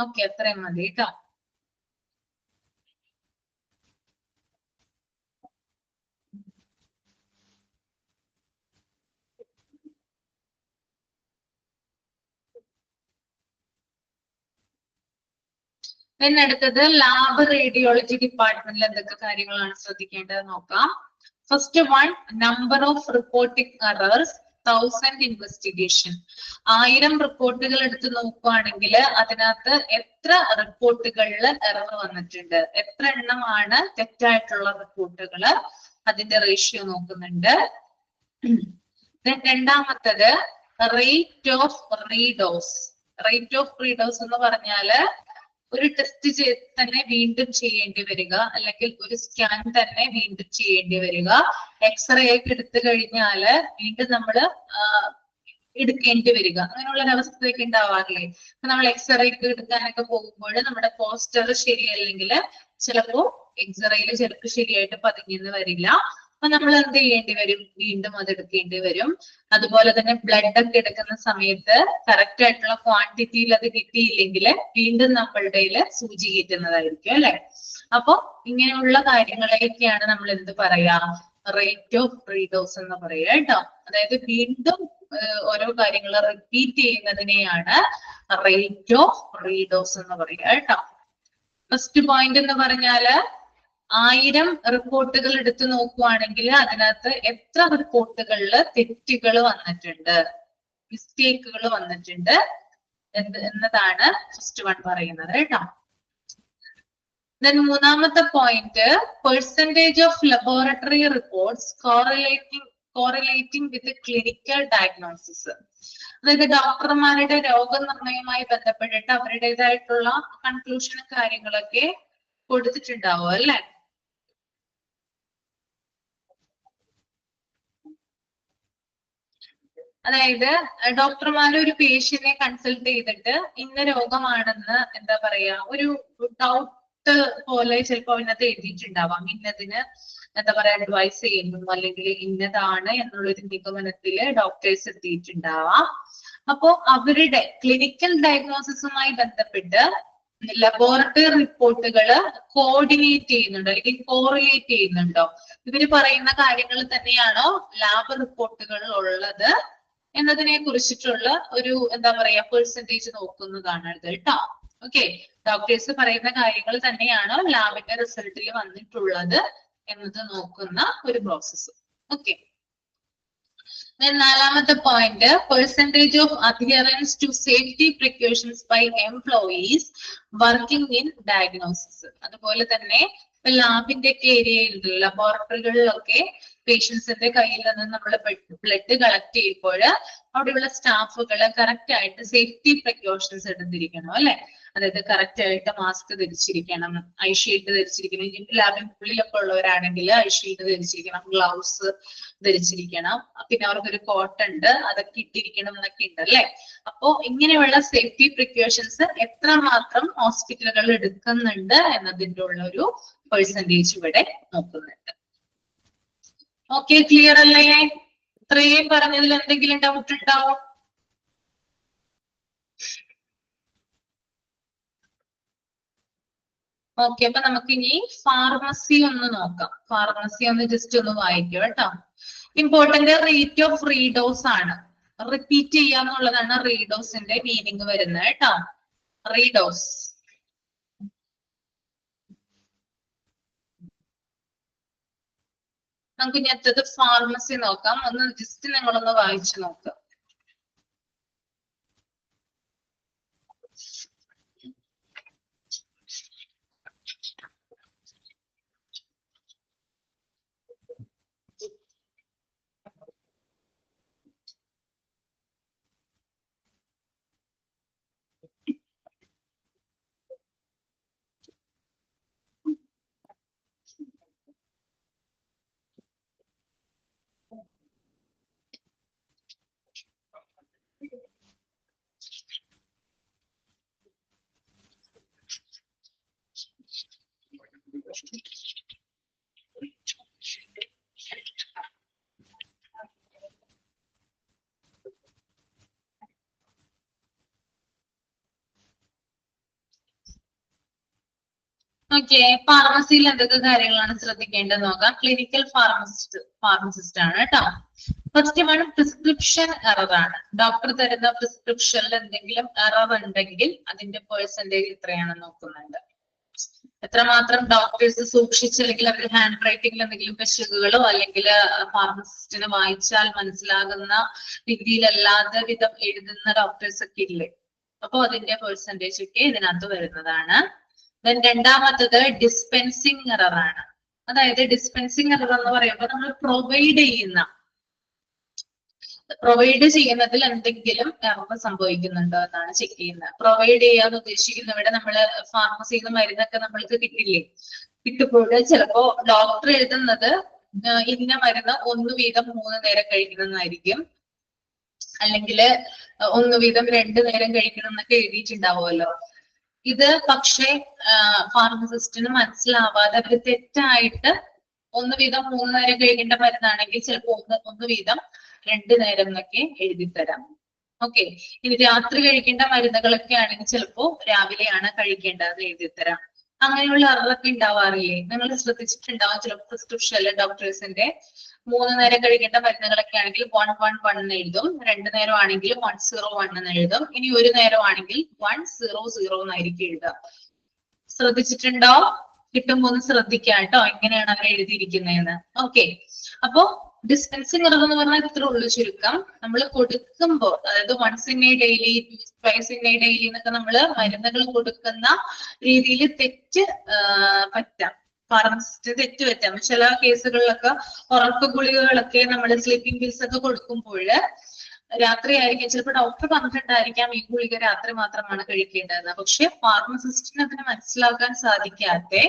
ഓക്കെ, അത്രയും മതി കേട്ടോ. പിന്നെ അടുത്തത് ലാബ് റേഡിയോളജി ഡിപ്പാർട്ട്മെന്റിൽ എന്തൊക്കെ കാര്യങ്ങളാണ് ശ്രദ്ധിക്കേണ്ടത് നോക്കാം. First one, number of reporting errors 1000 investigation. 1000 റിപ്പോർട്ടുകൾ എടുത്ത് നോക്കുകയാണെങ്കിൽ അതിനകത്ത് എത്ര റിപ്പോർട്ടുകളിൽ എറർ വന്നിട്ടുണ്ട്, എത്ര എണ്ണമാണ് തെറ്റായിട്ടുള്ള റിപ്പോർട്ടുകൾ, അതിന്റെ റേഷ്യോ നോക്കുന്നുണ്ട്. രണ്ടാമത്തത് റേറ്റ് ഓഫ് റീഡോസ് എന്ന് പറഞ്ഞാല് ഒരു ടെസ്റ്റ് തന്നെ വീണ്ടും ചെയ്യേണ്ടി വരിക, അല്ലെങ്കിൽ ഒരു സ്കാൻ തന്നെ വീണ്ടും ചെയ്യേണ്ടി വരിക. എക്സ്റേ ഒക്കെ എടുത്തു കഴിഞ്ഞാല് വീണ്ടും നമ്മൾ എടുക്കേണ്ടി വരിക, അങ്ങനെയുള്ള ഒരു അവസ്ഥയൊക്കെ ഉണ്ടാവാറില്ലേ? അപ്പൊ നമ്മൾ എക്സ്റേ ഒക്കെ എടുക്കാനൊക്കെ പോകുമ്പോൾ നമ്മുടെ പോസ്റ്റർ ശരിയല്ലെങ്കിൽ ചിലപ്പോ എക്സ്റേയിൽ ചിലപ്പോൾ ശരിയായിട്ട് പതിഞ്ഞെന്ന് വരില്ല. അപ്പൊ നമ്മൾ എന്ത് ചെയ്യേണ്ടി വരും? വീണ്ടും അത് എടുക്കേണ്ടി വരും. അതുപോലെ തന്നെ ബ്ലഡ് ഒക്കെ എടുക്കുന്ന സമയത്ത് കറക്റ്റ് ആയിട്ടുള്ള ക്വാണ്ടിറ്റിയിൽ അത് കിട്ടിയില്ലെങ്കിൽ വീണ്ടും നമ്മളുടെ സൂചി കയറ്റുന്നതായിരിക്കും അല്ലെ? അപ്പൊ ഇങ്ങനെയുള്ള കാര്യങ്ങളെയൊക്കെയാണ് നമ്മൾ എന്ത് പറയാ? റേറ്റ് ഓഫ് റീഡോസ് എന്ന് പറയുക കേട്ടോ. അതായത് വീണ്ടും ഓരോ കാര്യങ്ങൾ റിപ്പീറ്റ് ചെയ്യുന്നതിനെയാണ് റേറ്റ് ഓഫ് റീഡോസ് എന്ന് പറയുക കേട്ടോ. ഫസ്റ്റ് പോയിന്റ് എന്ന് പറഞ്ഞാല് 1000 റിപ്പോർട്ടുകൾ എടുത്തു നോക്കുവാണെങ്കിൽ അതിനകത്ത് എത്ര റിപ്പോർട്ടുകളിൽ തെറ്റുകൾ വന്നിട്ടുണ്ട്, മിസ്റ്റേക്കുകൾ വന്നിട്ടുണ്ട് എന്നതാണ് ഫസ്റ്റ് വൺ പറയുന്നത് കേട്ടോ. മൂന്നാമത്തെ point, percentage of laboratory reports correlating with clinical diagnosis. അതായത് ഡോക്ടർമാരുടെ രോഗനിർണയവുമായി ബന്ധപ്പെട്ടിട്ട് അവരുടേതായിട്ടുള്ള കൺക്ലൂഷനും കാര്യങ്ങളൊക്കെ കൊടുത്തിട്ടുണ്ടാവും അല്ലെ? അതായത് ഡോക്ടർമാർ ഒരു പേഷ്യന്റിനെ കൺസൾട്ട് ചെയ്തിട്ട് ഇന്ന രോഗമാണെന്ന് എന്താ പറയാ ഒരു ഡൗട്ട് പോലെ ചിലപ്പോ അതിനകത്ത് എഴുതിയിട്ടുണ്ടാവാം. ഇന്നതിന് എന്താ പറയാ അഡ്വൈസ് ചെയ്യുന്നു, അല്ലെങ്കിൽ ഇന്നതാണ് എന്നുള്ളൊരു നിഗമനത്തില് ഡോക്ടേഴ്സ് എത്തിയിട്ടുണ്ടാവാം. അപ്പോ അവരുടെ ക്ലിനിക്കൽ ഡയഗ്നോസിസുമായി ബന്ധപ്പെട്ട് ലബോറട്ടറി റിപ്പോർട്ടുകൾ കോർഡിനേറ്റ് ചെയ്യുന്നുണ്ടോ അല്ലെങ്കിൽ കോറിലേറ്റ് ചെയ്യുന്നുണ്ടോ? ഇവര് പറയുന്ന കാര്യങ്ങൾ തന്നെയാണോ ലാബ് റിപ്പോർട്ടുകൾ ഉള്ളത് എന്നതിനെ കുറിച്ചിട്ടുള്ള ഒരു എന്താ പറയാ പെർസെന്റേജ് നോക്കുന്നതാണ് ഇത് കേട്ടോ. ഓക്കെ, ഡോക്ടേഴ്സ് പറയുന്ന കാര്യങ്ങൾ തന്നെയാണോ ലാബിന്റെ റിസൾട്ടിൽ വന്നിട്ടുള്ളത് എന്നത് നോക്കുന്ന ഒരു പ്രോസസ്സ്. ഓക്കെ, നാലാമത്തെ point, percentage of adherence to safety precautions by employees working in diagnosis. അതുപോലെ തന്നെ ലാബിന്റെ ഒക്കെ ഏരിയയിൽ ലബോറട്ടറികളിലൊക്കെ പേഷ്യൻസിന്റെ കയ്യിൽ നിന്ന് നമ്മൾ ബ്ലഡ് കളക്ട് ചെയ്യുമ്പോൾ അവിടെയുള്ള സ്റ്റാഫുകൾ കറക്റ്റ് ആയിട്ട് സേഫ്റ്റി പ്രിക്കോഷൻസ് എടുത്തിരിക്കണം അല്ലെ? അതായത് കറക്റ്റ് ആയിട്ട് മാസ്ക് ധരിച്ചിരിക്കണം, ഐ ഷീൽഡ് ധരിച്ചിരിക്കണം. ലാബിനുള്ളിലൊക്കെ ഉള്ളവരാണെങ്കിൽ ഐ ഷീൽഡ് ധരിച്ചിരിക്കണം, ഗ്ലൗസ് ധരിച്ചിരിക്കണം, പിന്നെ അവർക്കൊരു കോട്ട് ഉണ്ട്, അതൊക്കെ ഇട്ടിരിക്കണം എന്നൊക്കെ ഉണ്ട് അല്ലെ? അപ്പോ ഇങ്ങനെയുള്ള സേഫ്റ്റി പ്രിക്കോഷൻസ് എത്രമാത്രം ഹോസ്പിറ്റലുകൾ എടുക്കുന്നുണ്ട് എന്നതിന്റെ ഉള്ള ഒരു പെർസെന്റേജ് ഇവിടെ നോക്കുന്നുണ്ട്. ഓക്കെ, ക്ലിയർ അല്ലേ? ഇത്രയും പറഞ്ഞതിൽ എന്തെങ്കിലും ഡൗട്ട് ഉണ്ടാവോ? ഓക്കെ, അപ്പൊ നമുക്ക് ഇനി ഫാർമസി ഒന്ന് നോക്കാം. ഫാർമസി ഒന്ന് ജസ്റ്റ് ഒന്ന് വായിക്കും കേട്ടോ. ഇമ്പോർട്ടന്റ് റേറ്റ് ഓഫ് റീഡോസ് ആണ്. റിപ്പീറ്റ് ചെയ്യാന്നുള്ളതാണ് റീഡോസിന്റെ മീനിങ് വരുന്നത് കേട്ടോ. റീഡോസ്. നമുക്ക് ഇനി അടുത്തത് ഫാർമസി നോക്കാം. ഒന്ന് ജസ്റ്റ് നിങ്ങളൊന്ന് വായിച്ചു നോക്കാം. ഓക്കെ, ഫാർമസിയിൽ എന്തൊക്കെ കാര്യങ്ങളാണ് ശ്രദ്ധിക്കേണ്ടത് നോക്കാം. ക്ലിനിക്കൽ ഫാർമസിസ്റ്റ് ആണ് കേട്ടോ. ഫസ്റ്റ് വൺ പ്രിസ്ക്രിപ്ഷൻ എറർ ആണ്. ഡോക്ടർ തരുന്ന പ്രിസ്ക്രിപ്ഷനിൽ എന്തെങ്കിലും എറർ ഉണ്ടെങ്കിൽ അതിന്റെ പെർസെന്റേജ് എത്രയാണെന്ന് നോക്കുന്നുണ്ട്. എത്രമാത്രം ഡോക്ടേഴ്സ് സൂക്ഷിച്ച്, അല്ലെങ്കിൽ അവരുടെ ഹാൻഡ് റൈറ്റിംഗിൽ എന്തെങ്കിലും പിശകുകളോ അല്ലെങ്കിൽ ഫാർമസിസ്റ്റിന് വായിച്ചാൽ മനസ്സിലാകുന്ന രീതിയിലല്ലാതെ വിധം എഴുതുന്ന ഡോക്ടേഴ്സ് ഒക്കെ ഇല്ലേ? അപ്പൊ അതിന്റെ പെർസെന്റേജ് ഒക്കെ ഇതിനകത്ത് വരുന്നതാണ്. രണ്ടാമത്തത് ഡിസ്പെൻസിങ് എറർ ആണ്. അതായത് ഡിസ്പെൻസിങ് എറർ എന്ന് പറയുമ്പോൾ നമ്മൾ പ്രൊവൈഡ് ചെയ്യുന്ന പ്രൊവൈഡ് ചെയ്യുന്നതിൽ എന്തെങ്കിലും എറർ സംഭവിക്കുന്നുണ്ടോ എന്നാണ് ചെക്ക് ചെയ്യുന്നത്. പ്രൊവൈഡ് ചെയ്യാന്ന് ഉദ്ദേശിക്കുന്ന ഇവിടെ നമ്മള് ഫാർമസിയിൽ നിന്ന് മരുന്നൊക്കെ നമ്മൾക്ക് കിട്ടില്ലേ, കിട്ടുമ്പോൾ ചിലപ്പോ ഡോക്ടർ എഴുതുന്നത് ഇന്ന മരുന്ന് 1 വീതം 3 നേരം കഴിക്കണമെന്നായിരിക്കും, അല്ലെങ്കിൽ 1 വീതം 2 നേരം കഴിക്കണം എന്നൊക്കെ എഴുതിയിട്ടുണ്ടാവുമല്ലോ. ഇത് പക്ഷേ ഫാർമസിസ്റ്റിന് മനസ്സിലാവാതെ അവര് തെറ്റായിട്ട് 1 വീതം 3 നേരം കഴിക്കേണ്ട മരുന്നാണെങ്കിൽ ചിലപ്പോ 1 വീതം 2 നേരം എന്നൊക്കെ എഴുതി തരാം. ഓക്കെ, ഇനി രാത്രി കഴിക്കേണ്ട മരുന്നുകളൊക്കെ ആണെങ്കിൽ ചിലപ്പോ രാവിലെയാണ് കഴിക്കേണ്ടതെന്ന് എഴുതി തരാം. അങ്ങനെയുള്ള എററൊക്കെ ഉണ്ടാവാറില്ലേ? നിങ്ങൾ ശ്രദ്ധിച്ചിട്ടുണ്ടാവും ചിലപ്പോൾ പ്രിസ്ക്രിപ്ഷനിൽ ഡോക്ടേഴ്സിന്റെ 3 നേരം കഴിക്കേണ്ട മരുന്നുകളൊക്കെ ആണെങ്കിൽ 111 എന്ന് എഴുതും, 2 നേരം ആണെങ്കിൽ 101 എന്ന് എഴുതും, ഇനി 1 നേരം ആണെങ്കിൽ 100 എന്നായിരിക്കും എഴുതുക. ശ്രദ്ധിച്ചിട്ടുണ്ടോ? കിട്ടുമ്പോ ഒന്ന് ശ്രദ്ധിക്കാം കേട്ടോ, എങ്ങനെയാണ് അവർ എഴുതിയിരിക്കുന്നതെന്ന്. ഓക്കെ, അപ്പോ ഡിസ്പെൻസിങ് എറർ എന്ന് പറഞ്ഞാൽ ഇത്ര ഉള്ളു ചുരുക്കം. നമ്മൾ കൊടുക്കുമ്പോൾ, അതായത് once in a daily, twice in a daily എന്നൊക്കെ നമ്മൾ മരുന്നുകൾ കൊടുക്കുന്ന രീതിയിൽ തെറ്റ് പറ്റാം, ഫാർമസിസ്റ്റ് തെറ്റ് പറ്റാം. ചില കേസുകളിലൊക്കെ ഉറക്ക ഗുളികകളൊക്കെ നമ്മൾ സ്ലീപ്പിംഗ് പിൽസ് ഒക്കെ കൊടുക്കുമ്പോൾ രാത്രി ആയിരിക്കും, ചിലപ്പോൾ ഡോക്ടർ പറഞ്ഞിട്ടുണ്ടായിരിക്കാം ഈ ഗുളിക രാത്രി മാത്രമാണ് കഴിക്കേണ്ടതെന്ന്. പക്ഷെ ഫാർമസിസ്റ്റിന് അതിനെ മനസ്സിലാക്കാൻ സാധിക്കാതെ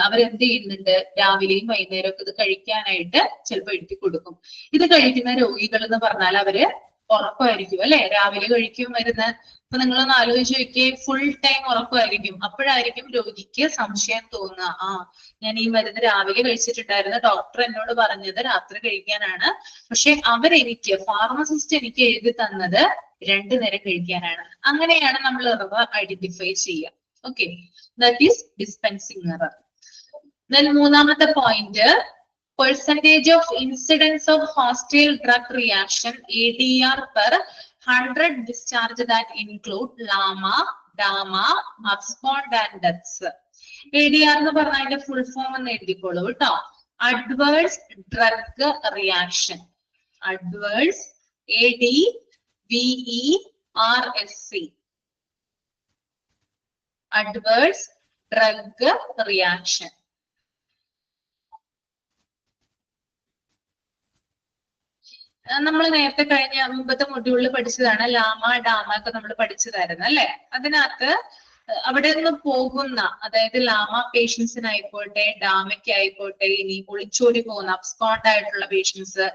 അവരെന്ത് ചെയ്യുന്നുണ്ട്, രാവിലെയും വൈകുന്നേരം ഒക്കെ ഇത് കഴിക്കാനായിട്ട് ചിലപ്പോൾ എഴുതി കൊടുക്കും. ഇത് കഴിക്കുന്ന രോഗികൾ എന്ന് പറഞ്ഞാൽ അവര് ഉറക്കമായിരിക്കും അല്ലെ, രാവിലെ കഴിക്കും മരുന്ന്. അപ്പൊ നിങ്ങളൊന്ന് ആലോചിച്ച് നോക്കിയേ, ഫുൾ ടൈം ഉറക്കമായിരിക്കും. അപ്പോഴായിരിക്കും രോഗിക്ക് സംശയം തോന്നുക, ആ ഞാൻ ഈ മരുന്ന് രാവിലെ കഴിച്ചിട്ടുണ്ടായിരുന്നു, ഡോക്ടർ എന്നോട് പറഞ്ഞത് രാത്രി കഴിക്കാനാണ്, പക്ഷെ അവരെനിക്ക്, ഫാർമസിസ്റ്റ് എനിക്ക് എഴുതി തന്നത് 2 നേരം കഴിക്കാനാണ്. അങ്ങനെയാണ് നമ്മൾ എറർ ഐഡന്റിഫൈ ചെയ്യുക. Okay, that is dispensing error. Then മൂന്നാമത്തെ point, percentage of incidence of hostile drug reaction ADR per 100 discharge that include LAMA, DAMA, abscond and deaths. ADR എന്ന് പറഞ്ഞാൽ അതിന്റെ ഫുൾ ഫോം എന്ന് എഴുതിക്കോളൂ കേട്ടോ. Adverse drug reaction. Adverse ADVERSC. Adverse drug reaction. നമ്മൾ നേരത്തെ കഴിഞ്ഞ മുമ്പത്തെ മൊഡ്യൂളിൽ പഠിച്ചതാണ്, ലാമ ഡാമ ഒക്കെ നമ്മൾ പഠിച്ചതായിരുന്നു അല്ലെ. അതിനകത്ത് അവിടെ നിന്ന് പോകുന്ന, അതായത് ലാമ പേഷ്യൻസിനായിക്കോട്ടെ ഡാമയ്ക്ക് ആയിക്കോട്ടെ, ഇനി ഒളിച്ചോടി പോകുന്ന അബ്സ്കോണ്ട് ആയിട്ടുള്ള പേഷ്യൻസ്,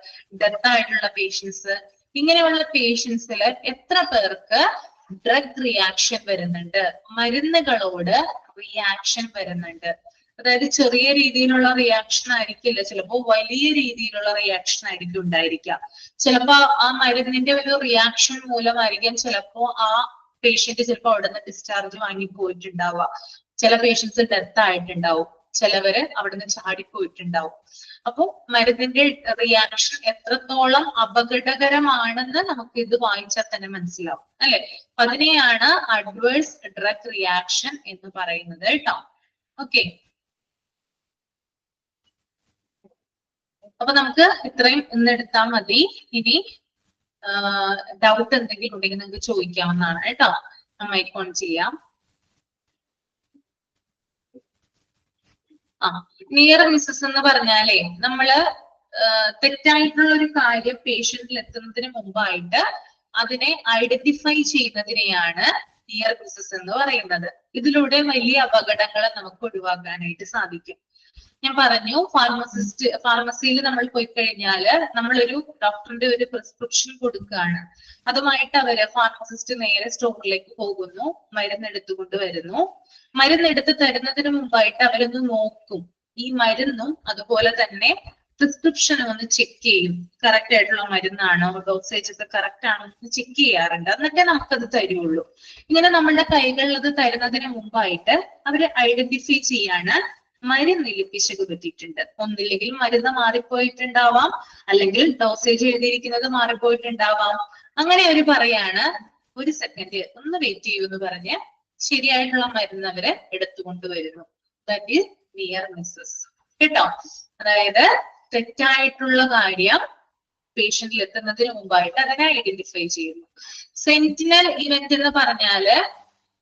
ഡെത്ത് ആയിട്ടുള്ള പേഷ്യൻസ്, ഇങ്ങനെയുള്ള പേഷ്യൻസിൽ എത്ര പേർക്ക് ഡ്രഗ് റിയാക്ഷൻ വരുന്നുണ്ട്, മരുന്നുകളോട് റിയാക്ഷൻ വരുന്നുണ്ട്. അതായത് ചെറിയ രീതിയിലുള്ള റിയാക്ഷൻ ആയിരിക്കില്ല, ചിലപ്പോ വലിയ രീതിയിലുള്ള റിയാക്ഷൻ ആയിരിക്കും ഉണ്ടായിരിക്കുക. ചിലപ്പോ ആ മരുന്നിന്റെ ഒരു റിയാക്ഷൻ മൂലമായിരിക്കും ചിലപ്പോ ആ പേഷ്യന്റ് ചിലപ്പോ അവിടെ നിന്ന് ഡിസ്ചാർജ് വാങ്ങി പോയിട്ടുണ്ടാവുക. ചില പേഷ്യൻസ് ഡെത്ത് ആയിട്ടുണ്ടാവും, ചിലവര് അവിടെ നിന്ന് ചാടിപ്പോയിട്ടുണ്ടാവും. അപ്പൊ മരുന്നിന്റെ റിയാക്ഷൻ എത്രത്തോളം അപകടകരമാണെന്ന് നമുക്ക് ഇത് വായിച്ചാൽ തന്നെ മനസ്സിലാവും അല്ലെ. അതിനെയാണ് അഡ്വേഴ്സ് ഡ്രഗ് റിയാക്ഷൻ എന്ന് പറയുന്നത് കേട്ടോ. ഓക്കെ, അപ്പൊ നമുക്ക് ഇത്രയും ഇന്ന് എടുത്താൽ മതി. ഇനി ഡൗട്ട് എന്തെങ്കിലും ഉണ്ടെങ്കിൽ നിങ്ങൾക്ക് ചോദിക്കാവുന്നതാണ് കേട്ടോ. മൈക്ക് ഓൺ ചെയ്യാം. നിയർ മിസ്സസ് എന്ന് പറഞ്ഞാലേ നമ്മള് തെറ്റായിട്ടുള്ള ഒരു കാര്യം പേഷ്യന്റിൽ എത്തുന്നതിന് മുമ്പായിട്ട് അതിനെ ഐഡന്റിഫൈ ചെയ്യുന്നതിനെയാണ് നിയർ മിസ്സസ് എന്ന് പറയുന്നത്. ഇതിലൂടെ വലിയ അപകടങ്ങളെ നമുക്ക് ഒഴിവാക്കാനായിട്ട് സാധിക്കും. ഞാൻ പറഞ്ഞു, ഫാർമസിയിൽ നമ്മൾ പോയി കഴിഞ്ഞാല് നമ്മളൊരു ഡോക്ടറിന്റെ ഒരു പ്രിസ്ക്രിപ്ഷൻ കൊടുക്കുകയാണ്. അതുമായിട്ട് അവര് ഫാർമസിസ്റ്റ് നേരെ സ്റ്റോറിലേക്ക് പോകുന്നു, മരുന്ന് എടുത്തുകൊണ്ട് വരുന്നു. മരുന്ന് എടുത്ത് തരുന്നതിന് മുമ്പായിട്ട് അവരൊന്ന് നോക്കും, ഈ മരുന്നും അതുപോലെ തന്നെ പ്രിസ്ക്രിപ്ഷനും ഒന്ന് ചെക്ക് ചെയ്യും, കറക്റ്റ് ആയിട്ടുള്ള മരുന്നാണോ, ഡോസേജ് ഒക്കെ കറക്റ്റ് ആണോ എന്ന് ചെക്ക് ചെയ്യാറുണ്ട്. എന്നിട്ടേ നമുക്കത് തരുള്ളൂ. ഇങ്ങനെ നമ്മളുടെ കൈകളിൽ അത് തരുന്നതിന് മുമ്പായിട്ട് അവര് ഐഡന്റിഫൈ ചെയ്യാണ് മരുന്നിൽ പിശക് പറ്റിയിട്ടുണ്ട്. ഒന്നില്ലെങ്കിൽ മരുന്ന് മാറിപ്പോയിട്ടുണ്ടാവാം, അല്ലെങ്കിൽ ഡോസേജ് എഴുതിയിരിക്കുന്നത് മാറിപ്പോയിട്ടുണ്ടാവാം. അങ്ങനെ അവര് പറയാണ്, 1 സെക്കൻഡ് ഒന്ന് വെയിറ്റ് ചെയ്യൂ എന്ന് പറഞ്ഞ് ശരിയായിട്ടുള്ള മരുന്ന് അവര് എടുത്തുകൊണ്ടുവരുന്നു. ദാറ്റ് ഈസ് നിയർ മിസ്സസ് കേട്ടോ. അതായത് തെറ്റായിട്ടുള്ള കാര്യം പേഷ്യന്റിൽ എത്തുന്നതിന് മുമ്പായിട്ട് അതിനെ ഐഡന്റിഫൈ ചെയ്യുന്നു. സെന്റിനൽ ഇവന്റ് എന്ന് പറഞ്ഞാല്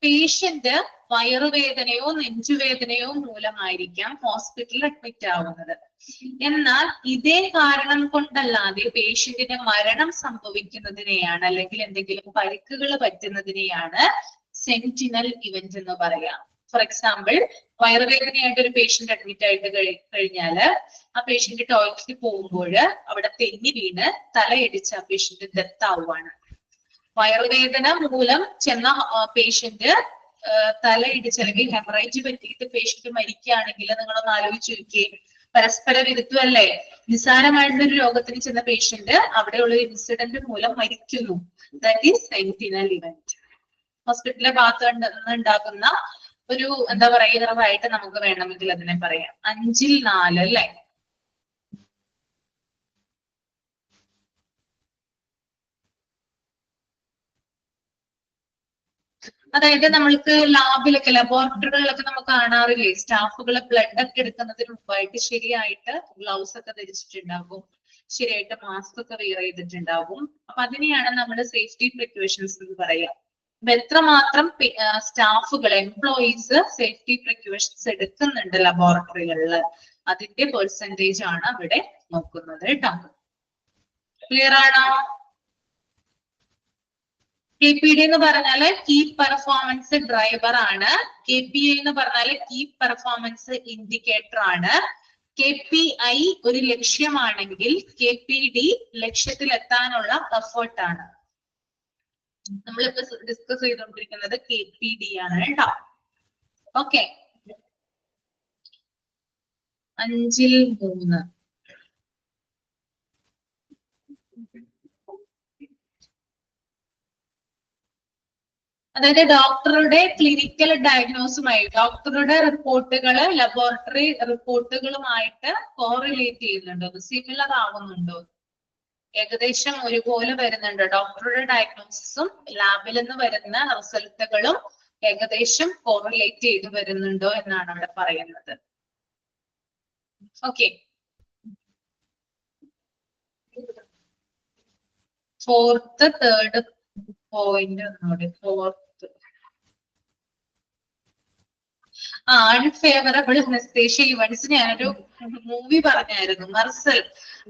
പേഷ്യന്റ് വയറുവേദനയോ നെഞ്ചുവേദനയോ മൂലമായിരിക്കാം ഹോസ്പിറ്റലിൽ അഡ്മിറ്റ് ആവുന്നത്. എന്നാൽ ഇതേ കാരണം കൊണ്ടല്ലാതെ പേഷ്യന്റിന് മരണം സംഭവിക്കുന്നതിനെയാണ് അല്ലെങ്കിൽ എന്തെങ്കിലും പരിക്കുകൾ പറ്റുന്നതിനെയാണ് സെന്റിനൽ ഇവന്റ് എന്ന് പറയാം. ഫോർ എക്സാമ്പിൾ, വയറുവേദനയായിട്ട് ഒരു പേഷ്യന്റ് അഡ്മിറ്റ് ആയിട്ട് കഴിഞ്ഞാല് ആ പേഷ്യന്റ് ടോയ്ലറ്റിൽ പോകുമ്പോൾ അവിടെ തെന്നി വീണ് തലയിടിച്ച് ആ പേഷ്യന്റ് ഡെത്ത് ആവുകയാണ്. വയറുവേദന മൂലം ചെന്ന പേഷ്യന്റ് തലയിടിച്ച് അല്ലെങ്കിൽ ഹെമറേജ് പറ്റിയിട്ട് പേഷ്യന്റ് മരിക്കുകയാണെങ്കിൽ നിങ്ങളൊന്ന് ആലോചിച്ച് നോക്കിയേ, പരസ്പര വിരുദ്ധമല്ലേ? നിസ്സാരമായിട്ടുള്ള ഒരു രോഗത്തിന് ചെന്ന പേഷ്യന്റ് അവിടെയുള്ള ഒരു ഇൻസിഡന്റ് മൂലം മരിക്കുന്നു. That is sentinel event. ഹോസ്പിറ്റലിലെ ഭാഗത്ത് നിന്ന് ഉണ്ടാകുന്ന ഒരു എന്താ പറയുന്നതായിട്ട് നമുക്ക് വേണമെങ്കിൽ അതിനെ പറയാം. 5ൽ 4 അല്ലെ? അതായത് നമ്മൾക്ക് ലാബിലൊക്കെ ലബോറട്ടറികളിലൊക്കെ നമുക്ക് കാണാറില്ലേ, സ്റ്റാഫുകൾ ബ്ലഡ് ഒക്കെ എടുക്കുന്നതിന് മുമ്പായിട്ട് ശരിയായിട്ട് ഗ്ലൗസ് ഒക്കെ ധരിച്ചിട്ടുണ്ടാകും, ശരിയായിട്ട് മാസ്ക് ഒക്കെ വെയർ ചെയ്തിട്ടുണ്ടാകും. അപ്പൊ അതിനെയാണ് നമ്മൾ സേഫ്റ്റി പ്രിക്കോഷൻസ് എന്ന് പറയാം. അപ്പൊ എത്രമാത്രം സ്റ്റാഫുകൾ എംപ്ലോയീസ് സേഫ്റ്റി പ്രിക്കോഷൻസ് എടുക്കുന്നുണ്ട് ലബോറട്ടറികളിൽ, അതിന്റെ പെർസെന്റേജ് ആണ് അവിടെ നോക്കുന്നത് കേട്ടോ. ക്ലിയർ ആണോ? KPD എന്ന് പറഞ്ഞാല് കീ പെർഫോമൻസ് ഡ്രൈവർ ആണ്. KPI എന്ന് പറഞ്ഞാല് കീ പെർഫോമൻസ് ഇൻഡിക്കേറ്റർ ആണ്. KPI ഒരു ലക്ഷ്യമാണെങ്കിൽ KPD ലക്ഷ്യത്തിലെത്താനുള്ള എഫേർട്ട് ആണ്. നമ്മളിപ്പോ ഡിസ്കസ് ചെയ്തുകൊണ്ടിരിക്കുന്നത് KPD ആണ് കേട്ടോ. ഓക്കെ, 5ൽ 3. അതായത് ഡോക്ടറുടെ ക്ലിനിക്കൽ ഡയഗ്നോസുമായി ഡോക്ടറുടെ റിപ്പോർട്ടുകള് ലബോറട്ടറി റിപ്പോർട്ടുകളുമായിട്ട് കോറിലേറ്റ് ചെയ്യുന്നുണ്ടോ, സിമിലർ ആവുന്നുണ്ടോ, ഏകദേശം ഒരുപോലെ വരുന്നുണ്ടോ? ഡോക്ടറുടെ ഡയഗ്നോസിസും ലാബിൽ നിന്ന് വരുന്ന റിസൾട്ടുകളും ഏകദേശം കോറിലേറ്റ് ചെയ്ത് വരുന്നുണ്ടോ എന്നാണ് അവിടെ പറയുന്നത്. ഓക്കെ, 4th 3rd പോയിന്റ് ഒന്നുകൂടി. 4th unfavourable anaesthesia events. ഞാനൊരു മൂവി പറഞ്ഞായിരുന്നു, മർസൽ.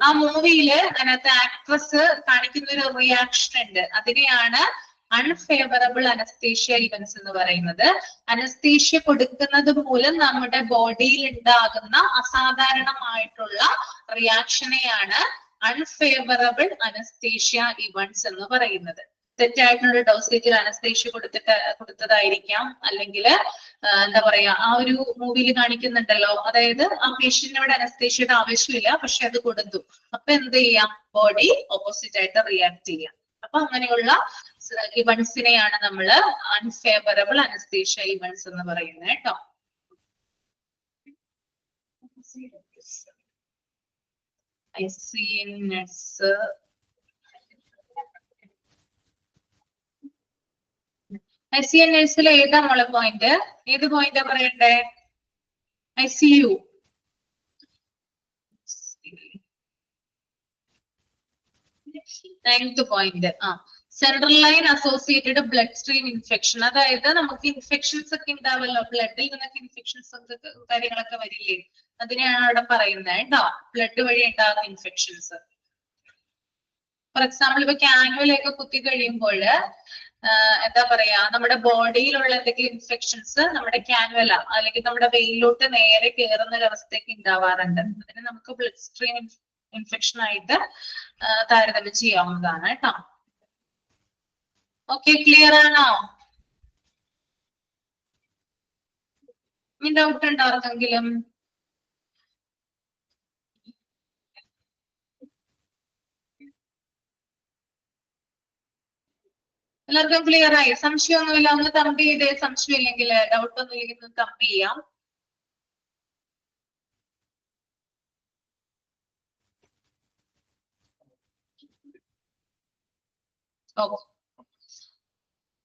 ആ മൂവിയില് അതിനകത്ത് ആക്ട്രസ് കാണിക്കുന്ന ഒരു റിയാക്ഷൻ ഉണ്ട്, അതിനെയാണ് അൺഫേവറബിൾ അനസ്തേഷ്യ ഇവന്റ്സ് എന്ന് പറയുന്നത്. അനസ്തേഷ്യ കൊടുക്കുന്നത് മൂലം നമ്മുടെ ബോഡിയിൽ ഉണ്ടാകുന്ന അസാധാരണമായിട്ടുള്ള റിയാക്ഷനെയാണ് അൺഫേവറബിൾ അനസ്തേഷ്യ ഇവന്റ്സ് എന്ന് പറയുന്നത്. തെറ്റായിട്ടുള്ള ഡോസേജിൽ അനസ്തേഷ്യ കൊടുത്തതായിരിക്കാം, അല്ലെങ്കിൽ എന്താ പറയാ, ആ ഒരു മൂവിയിൽ കാണിക്കുന്നുണ്ടല്ലോ, അതായത് ആ പേഷ്യന്റിനോട് അനസ്തേഷ്യയുടെ ആവശ്യമില്ല, പക്ഷെ അത് കൊടുത്തു. അപ്പൊ എന്ത് ചെയ്യാം? ബോഡി ഓപ്പോസിറ്റ് ആയിട്ട് റിയാക്ട് ചെയ്യാം. അപ്പൊ അങ്ങനെയുള്ള ഇവന്റ്സിനെയാണ് നമ്മൾ അൺഫേവറബിൾ അനസ്തേഷ്യ ഇവന്റ്സ് എന്ന് പറയുന്നത് കേട്ടോ. ICNS ഏതാ മോളെ പോയിന്റ്? ഏത് പോയിന്റാ പറയണ്ടേ? ICU. 9th point. Central line associated bloodstream infection. അതായത് നമുക്ക് ഇൻഫെക്ഷൻസ് ഒക്കെ ഉണ്ടാവല്ലോ, ബ്ലഡിൽ നിന്നൊക്കെ ഇൻഫെക്ഷൻസ് കാര്യങ്ങളൊക്കെ വരില്ലേ, അതിനെയാണ് അവിടെ പറയുന്നത് കേട്ടോ, ബ്ലഡ് വഴി ഉണ്ടാകുന്ന ഇൻഫെക്ഷൻസ്. ഫോർ എക്സാമ്പിൾ, ഇപ്പൊ കാനുവലൊക്കെ കുത്തി കഴിയുമ്പോൾ എന്താ പറയാ, നമ്മുടെ ബോഡിയിലുള്ള എന്തെങ്കിലും ഇൻഫെക്ഷൻസ് നമ്മുടെ കാനുവല അല്ലെങ്കിൽ നമ്മുടെ വെയിലോട്ട് നേരെ കയറുന്ന ഒരു അവസ്ഥയൊക്കെ ഉണ്ടാവാറുണ്ട്. അതിന് നമുക്ക് ബ്ലഡ് സ്ട്രീം ഇൻഫെക്ഷൻ ആയിട്ട് താരതമ്യം ചെയ്യാവുന്നതാണ് കേട്ടോ. ഓക്കെ, ക്ലിയർ ആണോ? ഇനി ഡൗട്ട് ഉണ്ടോ ആർക്കെങ്കിലും? എല്ലാവർക്കും ക്ലിയർ ആയി? സംശയമൊന്നുമില്ല? ഒന്ന് തമ്പ് ചെയ്തേ, സംശയം ഇല്ലെങ്കിൽ, ഡൗട്ട് ഒന്നും ഇല്ലെങ്കിൽ ഒന്ന് തമ്പ് ചെയ്യാം. ഓക്കെ,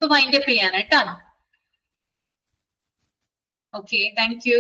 വൈൻഡ് അപ്പ് ചെയ്യാൻ കേട്ടോ. Okay, thank you.